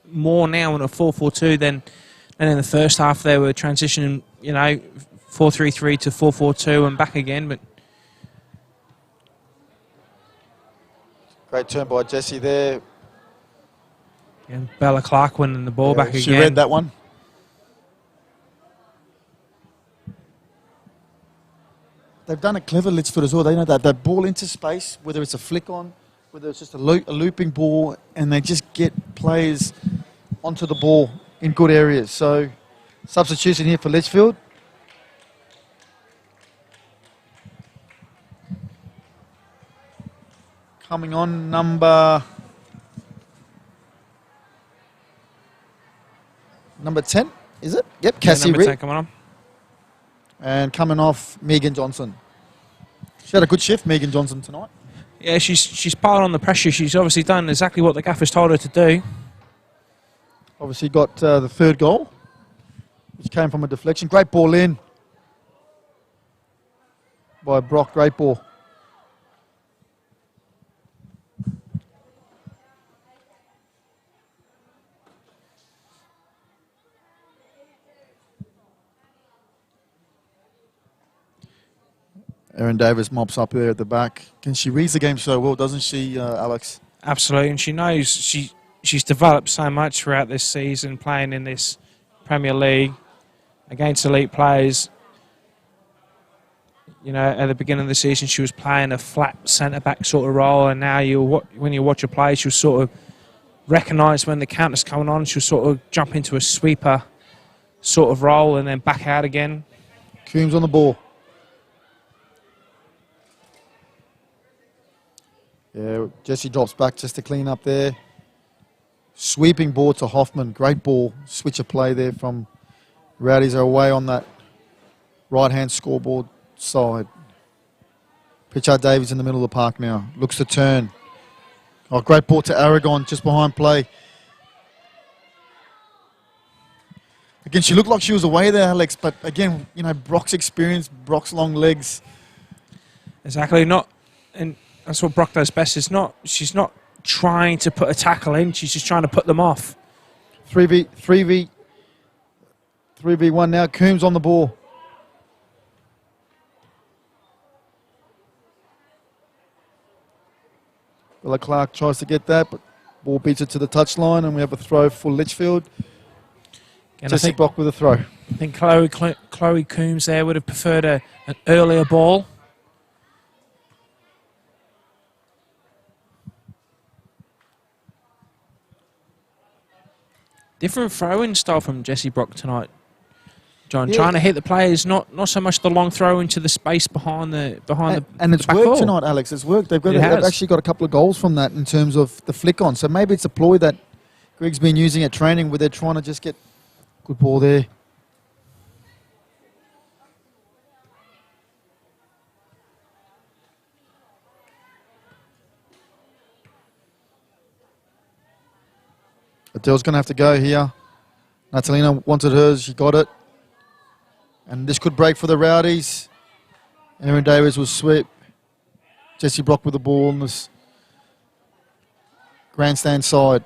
more now in a 4-4-2 than in the first half. They were transitioning, 4-3-3 to 4-4-2 and back again. But Great turn by Jessie there. and Bella Clark winning the ball back again. She read that one. They've done it clever, Litchfield, as well. They know that ball into space, whether it's a flick on, whether it's just a looping ball, and they just get players onto the ball in good areas. So, substitution here for Litchfield. Coming on, number 10, is it? Yep, Cassie number Ritt. 10 coming on. And coming off, Megan Johnson. She had a good shift, Megan Johnson, tonight. Yeah, she's piling on the pressure. She's obviously done exactly what the gaffer's told her to do. Obviously got the third goal, which came from a deflection. Great ball in by Brock, great ball. Erin Davis mops up there at the back. She reads the game so well, doesn't she, Alex? Absolutely, and she knows she's developed so much throughout this season, playing in this Premier League against elite players. At the beginning of the season, she was playing a flat centre-back sort of role, and now when you watch her play, she'll sort of recognise when the counter's coming on. She'll sort of jump into a sweeper sort of role and then back out again. Coombs on the ball. Yeah, Jessie drops back just to clean up there. Sweeping ball to Hoffman. Great ball. Switch of play there from Rowdies are away on that right-hand scoreboard side. Pritchard Davies in the middle of the park now. Looks to turn. Oh, great ball to Aragon just behind play. Again, she looked like she was away there, Alex, but again, Brock's experience, Brock's long legs. Exactly, and that's what Brock does best. She's not trying to put a tackle in. She's just trying to put them off. 3v1 now. Coombs on the ball. Bella Clark tries to get that, but ball beats it to the touchline, and we have a throw for Litchfield. And Jesse Brock with a throw. I think Chloe Coombs there would have preferred an earlier ball. Different throwing style from Jesse Brock tonight, John. Yeah. Trying to hit the players, not so much the long throw into the space behind the And it's back worked ball. tonight, Alex. It's worked. They've Has. actually got a couple of goals from that in terms of the flick on. So maybe it's a ploy that Greg's been using at training where they're trying to just get good ball there. Adele's going to have to go here. Natalina wanted hers. She got it. And this could break for the Rowdies. Aaron Davis will sweep. Jesse Brock with the ball on this grandstand side.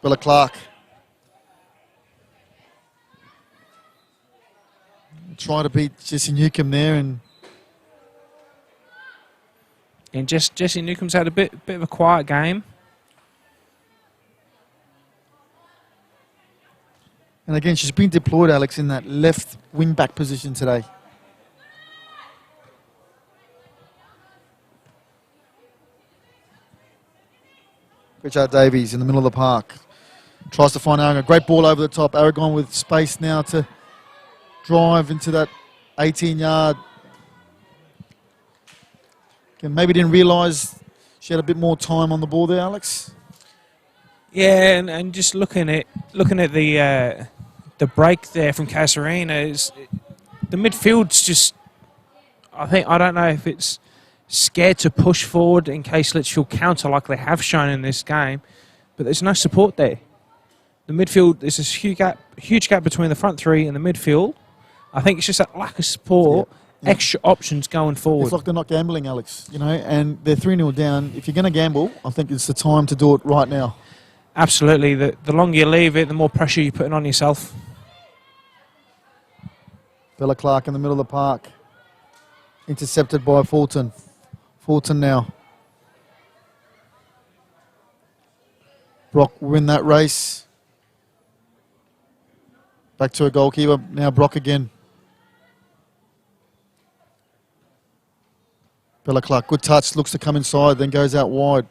Bella Clark. Trying to beat Jesse Newcomb there. And Jesse Newcomb's had a bit of a quiet game. And again, she's been deployed, Alex, in that left wing-back position today. Richard Davies in the middle of the park. Tries to find Aragon. Great ball over the top. Aragon with space now to drive into that 18-yard. Again, maybe didn't realise she had a bit more time on the ball there, Alex. Yeah, and just looking at the break there from Casuarina, is the midfield's just, I don't know if it's scared to push forward in case Litchfield counter like they have shown in this game, but there's no support there. The midfield, there's this huge gap between the front three and the midfield. I think it's just that lack of support, extra options going forward. It's like they're not gambling, Alex, and they're 3-0 down. If you're going to gamble, I think it's the time to do it right now. Absolutely. The longer you leave it, the more pressure you're putting on yourself. Bella Clark in the middle of the park. Intercepted by Fulton. Fulton now. Brock will win that race. Back to a goalkeeper. Now Brock again. Bella Clark, good touch. Looks to come inside, then goes out wide.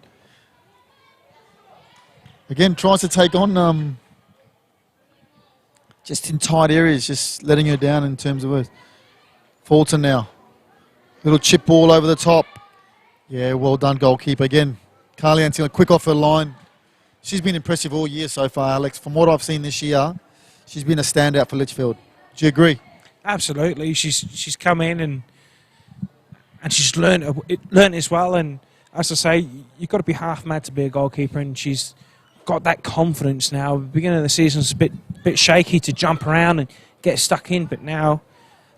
Again, tries to take on just in tight areas, just letting her down in terms of her. Fulton now. Little chip ball over the top. Yeah, well done, goalkeeper. Again, Carly Antilla, quick off her line. She's been impressive all year so far, Alex. From what I've seen this year, she's been a standout for Litchfield. Do you agree? Absolutely. She's come in and she's learned as well. And as I say, you've got to be half mad to be a goalkeeper, and she's got that confidence now. The beginning of the season was a bit shaky to jump around and get stuck in, but now,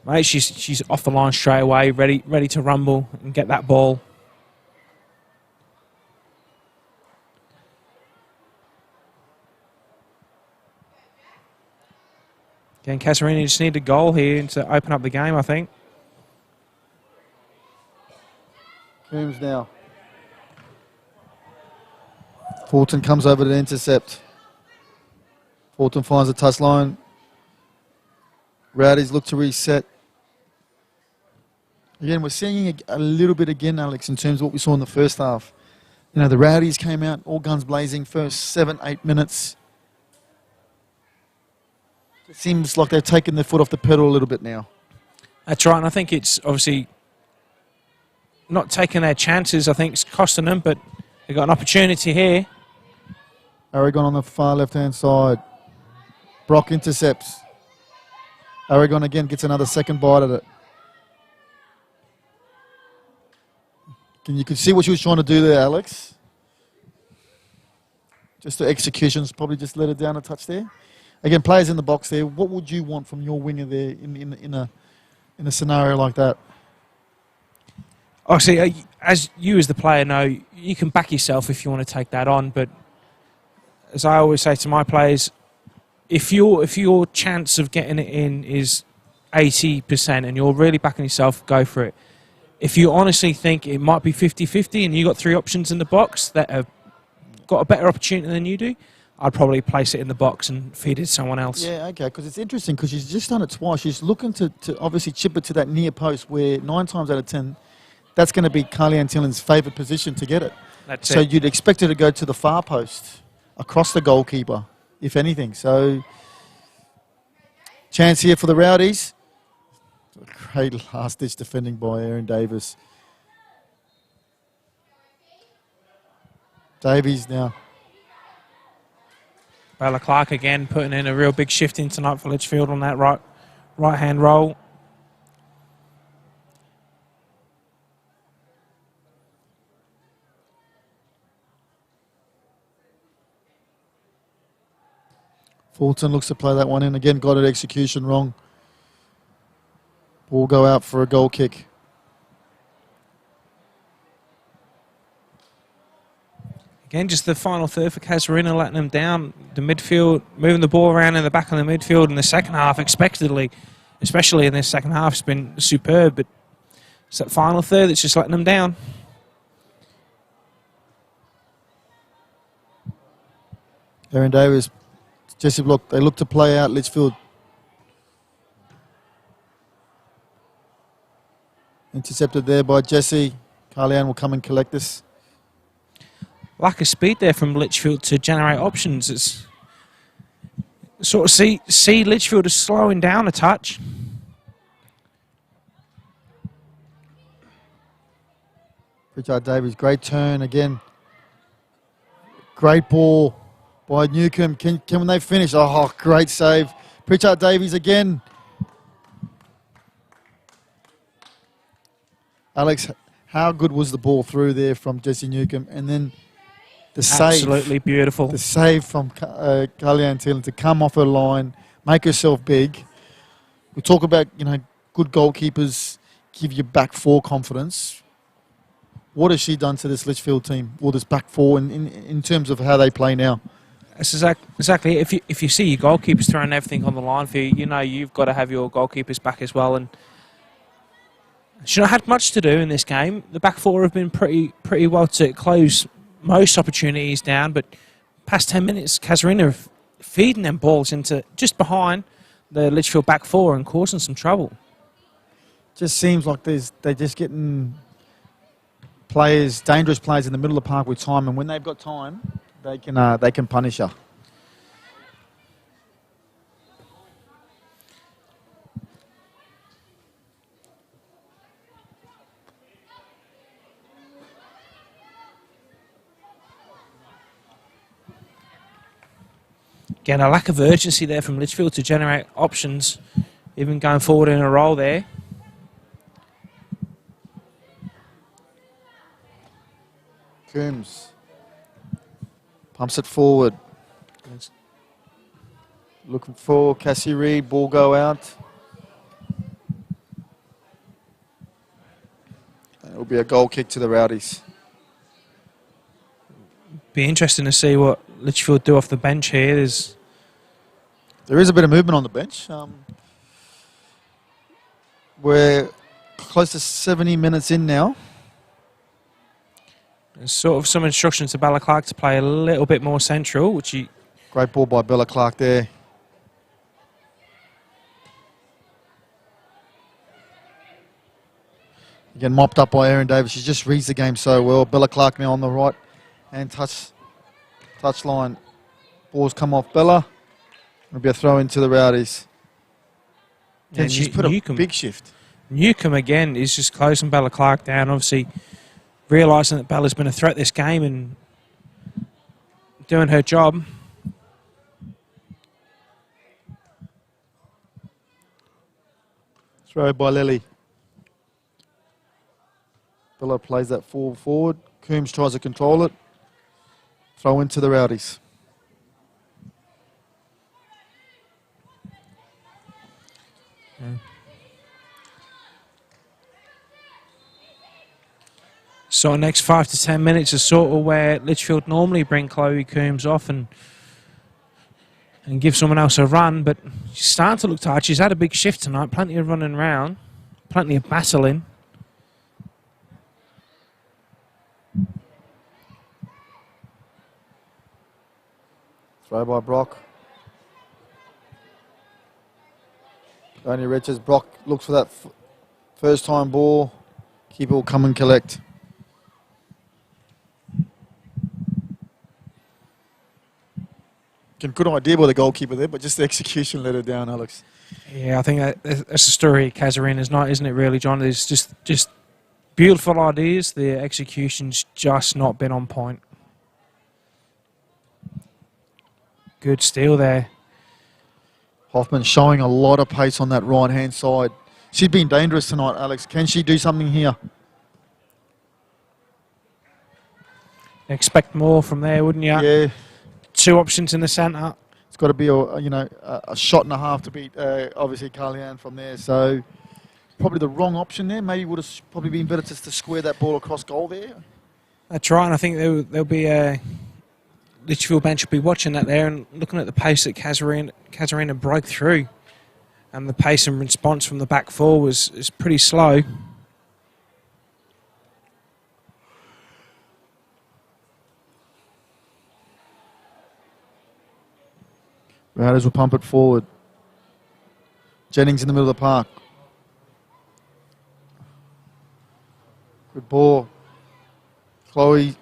mate, she's off the line straight away, ready to rumble and get that ball. Again, Casuarina just need a goal here to open up the game, I think. Coombs now. Fulton comes over to intercept. Fulton finds the touchline. Rowdies look to reset. Again, we're seeing a little bit again, Alex, in terms of what we saw in the first half. The Rowdies came out all guns blazing first 7-8 minutes. It seems like they've taken their foot off the pedal a little bit now. That's right, and I think it's obviously not taking their chances. I think it's costing them, but they've got an opportunity here. Aragon on the far left-hand side. Brock intercepts. Aragon again gets another second bite at it. You can see what she was trying to do there, Alex. Just the executions, probably just let it down a touch there. Again, players in the box there. What would you want from your winger there in a scenario like that? Obviously, as you as the player know, you can back yourself if you want to take that on. But as I always say to my players, if your chance of getting it in is 80% and you're really backing yourself, go for it. If you honestly think it might be 50-50 and you've got three options in the box that have got a better opportunity than you do, I'd probably place it in the box and feed it to someone else. Yeah, okay, because it's interesting because she's just done it twice. She's looking to obviously chip it to that near post where 9 times out of 10, that's going to be Carly-Ann Tillen's favourite position to get it. That's so it. you'd expect her to go to the far post, across the goalkeeper, if anything. So, chance here for the Rowdies. Great last-ditch defending by Erin Davis. Davies now. Bella Clark again putting in a real big shift in tonight for Litchfield on that right-hand roll. Fulton looks to play that one in. Again, got it execution wrong. Ball go out for a goal kick. Again, just the final third for Casuarina letting them down. The midfield, moving the ball around in the back of the midfield in the second half, expectedly, especially in this second half, has been superb. But it's that final third that's just letting them down. Erin Davis, Jesse Block, they look to play out Litchfield. Intercepted there by Jesse. Carly-Ann will come and collect this. Lack of speed there from Litchfield to generate options. It's sort of see Litchfield is slowing down a touch. Pritchard Davies, great turn again. Great ball by Newcomb. Can they finish? Oh, great save. Pritchard Davies again. Alex, how good was the ball through there from Jesse Newcomb? And then the save. Absolutely beautiful. The save from Carly-Ann Tillen to come off her line, make herself big. We talk about, good goalkeepers give you back four confidence. What has she done to this Litchfield team, or this back four, in terms of how they play now? That's exactly. If you see your goalkeepers throwing everything on the line for you, you've got to have your goalkeepers back as well. And she's not had much to do in this game. The back four have been pretty well to close most opportunities down, but past 10 minutes, Casuarina are feeding them balls into just behind the Litchfield back four and causing some trouble. Just seems like they're just getting dangerous players in the middle of the park with time, and when they've got time, they can punish her. Again, a lack of urgency there from Litchfield to generate options, even going forward in a roll there. Coombs pumps it forward. Looking for Cassie Reed, ball go out. And it'll be a goal kick to the Rowdies. Be interesting to see what Litchfield do off the bench here. There is a bit of movement on the bench. We're close to 70 minutes in now. There's sort of some instructions to Bella Clark to play a little bit more central, which he... Great ball by Bella Clark there. Again, mopped up by Erin Davis. She just reads the game so well. Bella Clark now on the right and touch line. Ball's come off Bella. It'll be a throw into the Rowdies. And she's put a big shift. Newcomb again is just closing Bella Clark down, obviously realising that Bella's been a threat this game and doing her job. Throw by Lily. Bella plays that forward. Coombs tries to control it. Throw into the Rowdies. So the next 5 to 10 minutes is sort of where Litchfield normally bring Chloe Coombs off and give someone else a run, but she's starting to look tired. She's had a big shift tonight, plenty of running around, plenty of battling. Throw by Brock. Only reaches. Brock looks for that first time ball. Keeper will come and collect. Good idea by the goalkeeper there, but just the execution let her down, Alex. Yeah, I think that's the story of Casuarina's night, isn't it, really, John? There's just beautiful ideas. The execution's just not been on point. Good steal there. Hoffman showing a lot of pace on that right-hand side. She's been dangerous tonight, Alex. Can she do something here? Expect more from there, wouldn't you? Yeah. 2 options in the centre. It's got to be a shot and a half to beat, obviously, Carlianne from there. So probably the wrong option there. Maybe would have probably been better just to square that ball across goal there. That's right, and I think there'll be a Litchfield bench will be watching that there and looking at the pace that Casuarina broke through, and the pace and response from the back four is pretty slow. Raiders will pump it forward. Jennings in the middle of the park. Good ball. Chloe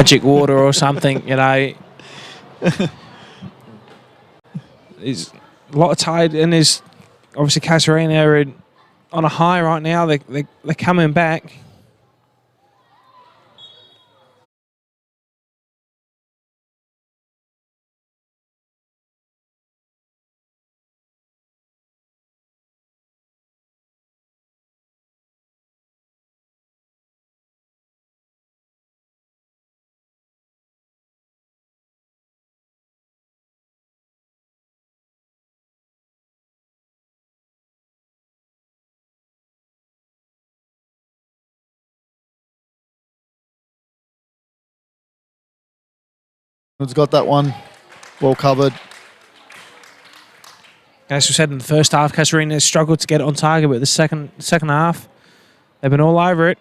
magic water or something, you know. There's a lot of tide, and there's obviously Casuarina are on a high right now. They're coming back. It's got that one well covered. As we said in the first half, Casuarina struggled to get it on target, but the second half, they've been all over it.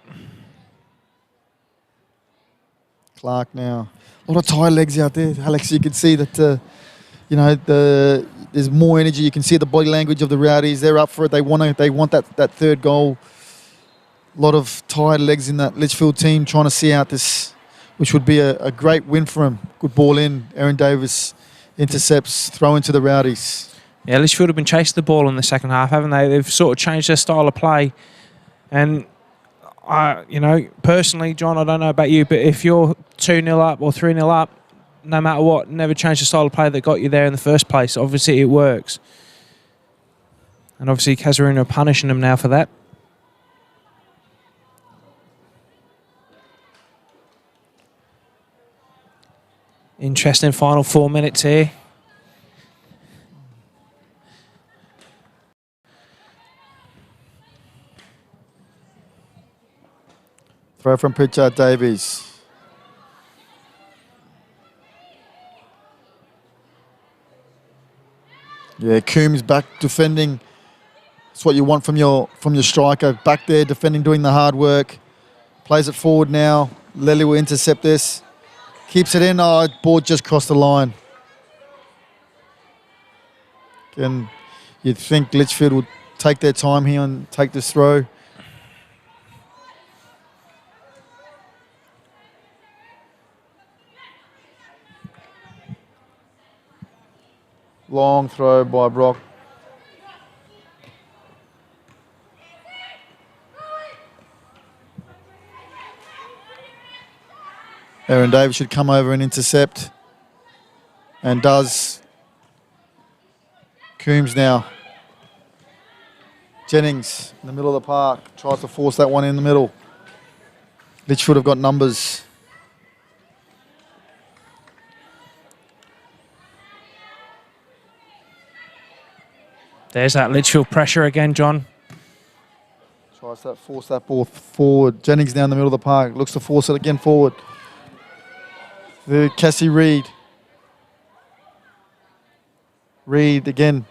Clark now. A lot of tired legs out there, Alex. You can see that, there's more energy. You can see the body language of the Rowdies. They're up for it. They want that third goal. A lot of tired legs in that Litchfield team trying to see out this, which would be a great win for him. Good ball in. Aaron Davis intercepts, throw into the Rowdies. Yeah, Litchfield have been chasing the ball in the second half, haven't they? They've sort of changed their style of play. And, personally, John, I don't know about you, but if you're 2-0 up or 3-0 up, no matter what, never change the style of play that got you there in the first place. Obviously, it works. And obviously, Casuarina are punishing them now for that. Interesting final 4 minutes here. Throw from Pritchard Davies. Yeah, Coombs back defending. That's what you want from your striker. Back there defending, doing the hard work. Plays it forward now. Lely will intercept this. Keeps it in. Oh, ball just crossed the line. Again, you'd think Litchfield would take their time here and take this throw. Long throw by Brock. Aaron Davis should come over and intercept. And does. Coombs now. Jennings in the middle of the park. Tries to force that one in the middle. Litchfield have got numbers. There's that Litchfield pressure again, John. Tries to force that ball forward. Jennings down the middle of the park. Looks to force it again forward. The Cassie Reid. Reid again.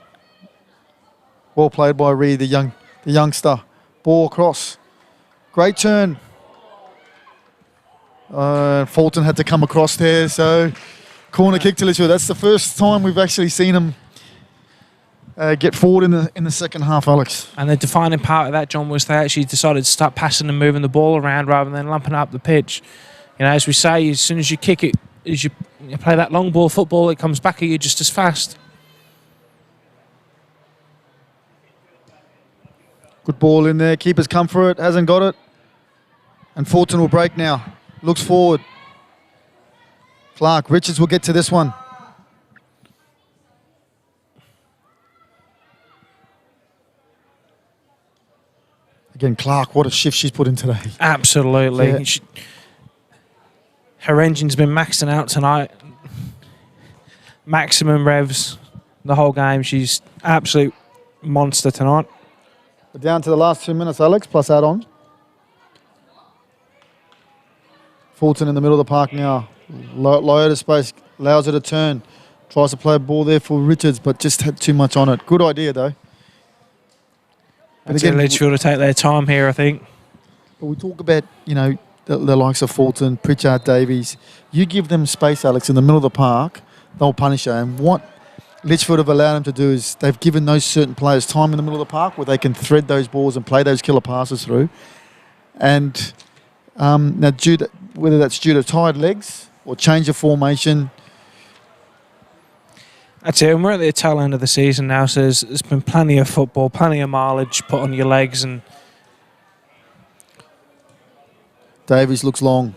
Well played by Reid, the youngster. Ball across. Great turn. Fulton had to come across there, so corner kick to Litchfield. That's the first time we've actually seen him get forward in the second half, Alex. And the defining part of that, John, was they actually decided to start passing and moving the ball around rather than lumping up the pitch. As we say, as soon as you kick it, as you play that long ball football, it comes back at you just as fast. Good ball in there. Keeper's come for it. Hasn't got it. And Fulton will break now. Looks forward. Clark. Richards will get to this one. Again, Clark, what a shift she's put in today. Absolutely. Yeah. Her engine's been maxing out tonight. Maximum revs the whole game. She's absolute monster tonight. We're down to the last 2 minutes, Alex, plus add-on. Fulton in the middle of the park now. Low to space, allows her to turn. Tries to play a ball there for Richards, but just had too much on it. Good idea, though. But again, Litchfield to take their time here, I think. But we talk about, the likes of Fulton, Pritchard Davies. You give them space, Alex, in the middle of the park, they'll punish her. And what Litchfield have allowed them to do is they've given those certain players time in the middle of the park where they can thread those balls and play those killer passes through. And now, Jude, whether that's due to tired legs or change of formation. That's it. And we're at the tail end of the season now, so there's been plenty of football, plenty of mileage put on your legs. And Davies looks long.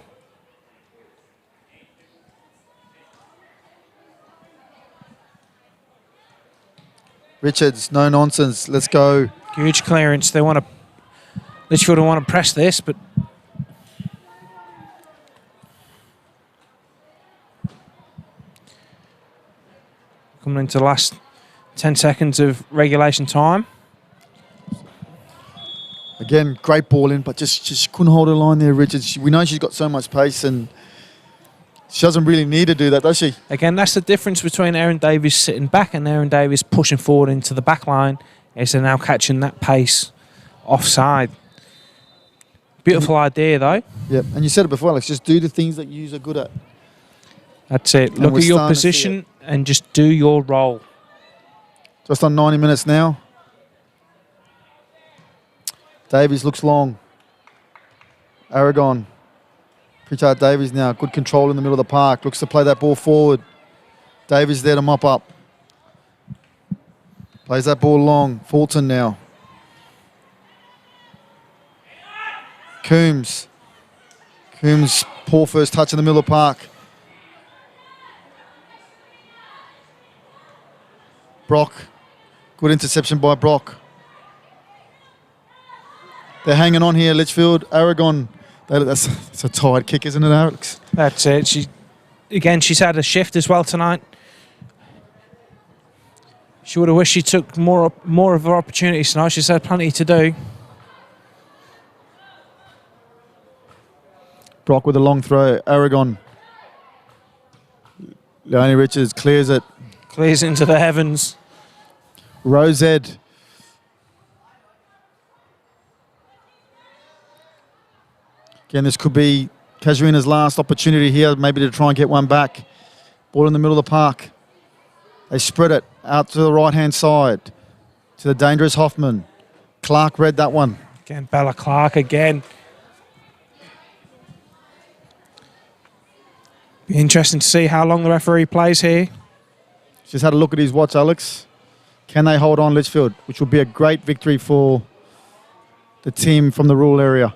Richards, no nonsense. Let's go. huge clearance. They want to... Litchfield want to press this, but... Coming into the last 10 seconds of regulation time. Again, great ball in, but just couldn't hold her line there, Richards. We know she's got so much pace, and she doesn't really need to do that, does she? Again, that's the difference between Erin Davies sitting back and Erin Davies pushing forward into the back line, is they're now catching that pace offside. Beautiful idea, though. Yep, and you said it before, Alex, just do the things that you are good at. That's it. And Look we're at your starting to see position and just do your role. Just on 90 minutes now. Davies looks long. Aragon. Pritchard Davies now. Good control in the middle of the park. Looks to play that ball forward. Davies there to mop up. Plays that ball long. Fulton now. Coombs. Coombs, poor first touch in the middle of the park. Brock. Good interception by Brock. They're hanging on here, Litchfield. Aragon. That's a tired kick, isn't it, Alex? That's it. She's had a shift as well tonight. She would have wished she took more of her opportunities tonight. She's had plenty to do. Brock with a long throw. Aragon. Leonie Richards clears it. Clears into the heavens. Rosed. Again, this could be Casuarina's last opportunity here, maybe to try and get one back. Ball in the middle of the park. They spread it out to the right-hand side to the dangerous Hoffman. Clark read that one. Again, Bella Clark again. Be interesting to see how long the referee plays here. Just had a look at his watch, Alex. Can they hold on Litchfield, which would be a great victory for the team from the rural area.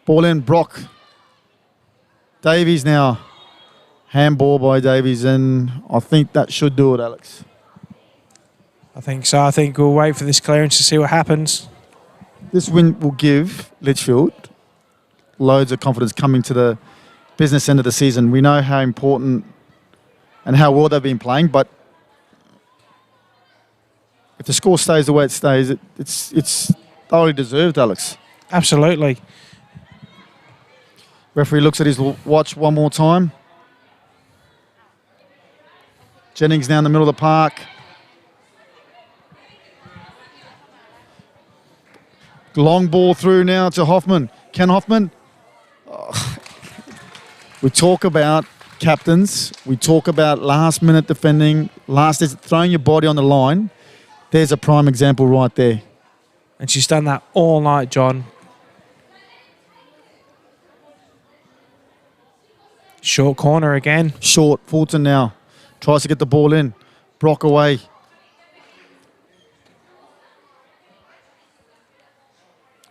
Ball in, Brock. Davies now. Handball by Davies, and I think that should do it, Alex. I think so. I think we'll wait for this clearance to see what happens. This win will give Litchfield loads of confidence coming to the business end of the season. We know how important and how well they've been playing, but if the score stays the way it stays, it's thoroughly deserved, Alex. Absolutely. Referee looks at his watch one more time. Jennings now in the middle of the park. Long ball through now to Hoffman. Ken Hoffman. Oh. We talk about captains. We talk about last-minute defending, throwing your body on the line. There's a prime example right there. And she's done that all night, John. Short corner again. Short. Fulton now. Tries to get the ball in. Brock away.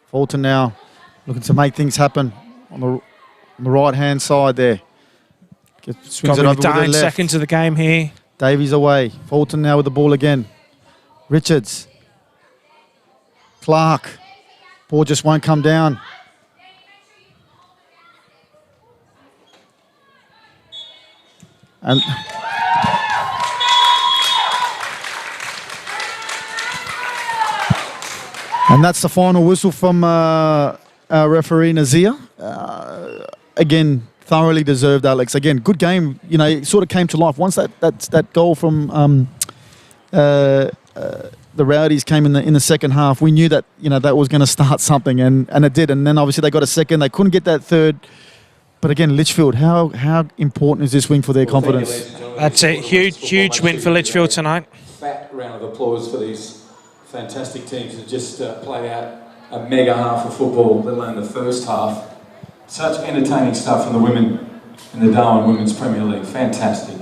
Fulton now looking to make things happen on the right-hand side there. Swings it over with the 9 left. seconds of the game here. Davies away. Fulton now with the ball again. Richards. Clark. Ball just won't come down. And that's the final whistle from our referee, Nazir. Again, thoroughly deserved, Alex. Again, good game. You know, it sort of came to life. Once that goal from the Rowdies came in the second half, we knew that, you know, that was going to start something, and it did. And then obviously they got a second. They couldn't get that third. But again, Litchfield, how important is this win for their confidence? That's a huge win for Litchfield tonight. Fat round of applause for these fantastic teams that just played out a mega half of football, let alone the first half. Such entertaining stuff from the women in the Darwin Women's Premier League. Fantastic.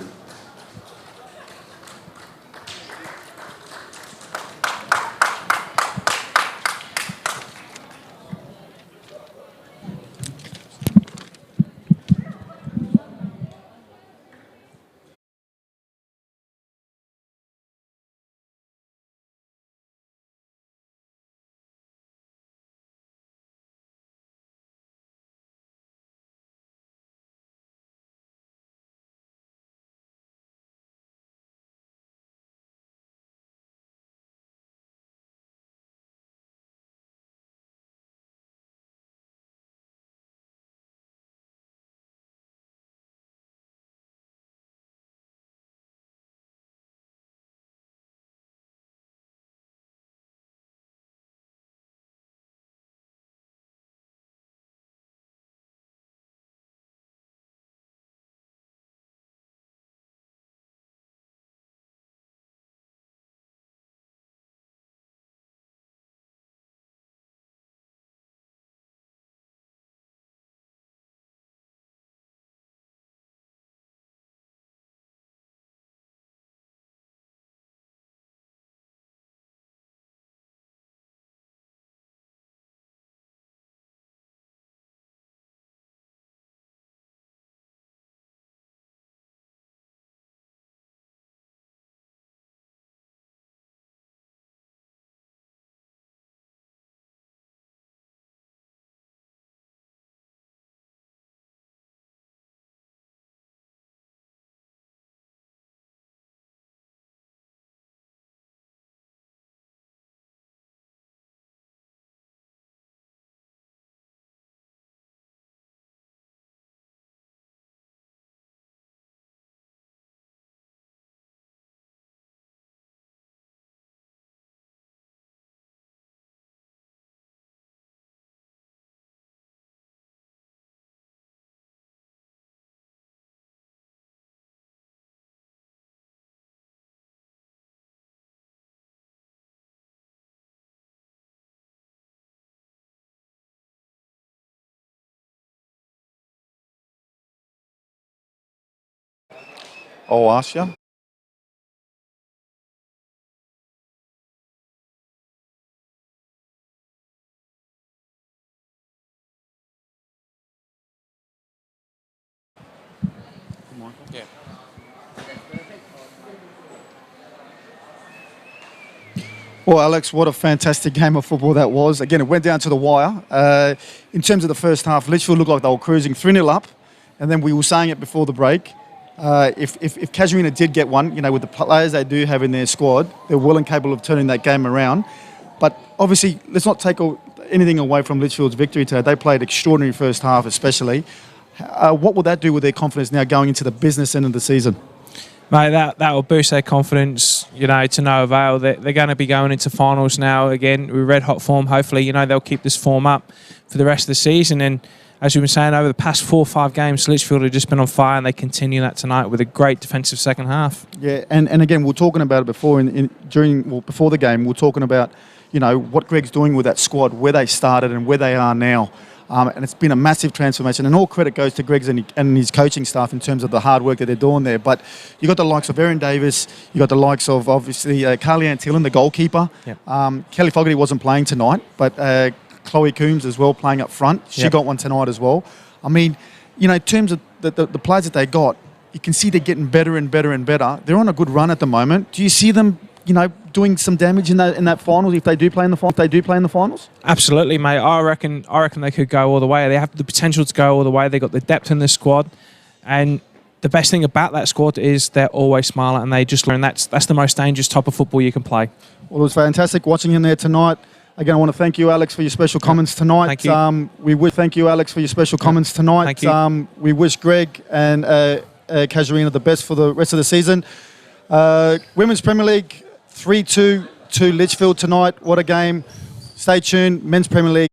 I'll ask you. Yeah. Well, Alex, what a fantastic game of football that was. Again, it went down to the wire. In terms of the first half, Litchfield looked like they were cruising 3-0 up, and then we were saying it before the break. If Casuarina did get one, you know, with the players they do have in their squad, they're well and capable of turning that game around. But obviously, let's not take anything away from Litchfield's victory today. They played extraordinary first half, especially. What will that do with their confidence now going into the business end of the season? Mate, that will boost their confidence, you know, to no avail. They're going to be going into finals now again with red hot form. Hopefully, you know, they'll keep this form up for the rest of the season. And as we've been saying, over the past 4 or 5 games, Litchfield have just been on fire, and they continue that tonight with a great defensive second half. Yeah, and again, we were talking about it before before the game. We were talking about, you know, what Greg's doing with that squad, where they started and where they are now. And it's been a massive transformation. And all credit goes to Greg's and his coaching staff in terms of the hard work that they're doing there. But you got the likes of Erin Davis, you got the likes of, obviously, Carly-Ann Tillen, the goalkeeper. Yep. Kelly Fogarty wasn't playing tonight, but Chloe Coombs as well playing up front. She got one tonight as well. I mean, you know, in terms of the players that they got, you can see they're getting better and better and better. They're on a good run at the moment. Do you see them, you know, doing some damage in that finals if they do play in the finals? Absolutely, mate. I reckon they could go all the way. They have the potential to go all the way. They've got the depth in the squad, and the best thing about that squad is they're always smiling, and they just learn that's the most dangerous type of football you can play. Well, it was fantastic watching him there tonight. Again, I want to thank you, Alex, for your special comments tonight. Thank you. Thank you, Alex, for your special comments tonight. Thank you. We wish Greg and Casuarina the best for the rest of the season. Women's Premier League 3-2 to Litchfield tonight. What a game. Stay tuned. Men's Premier League.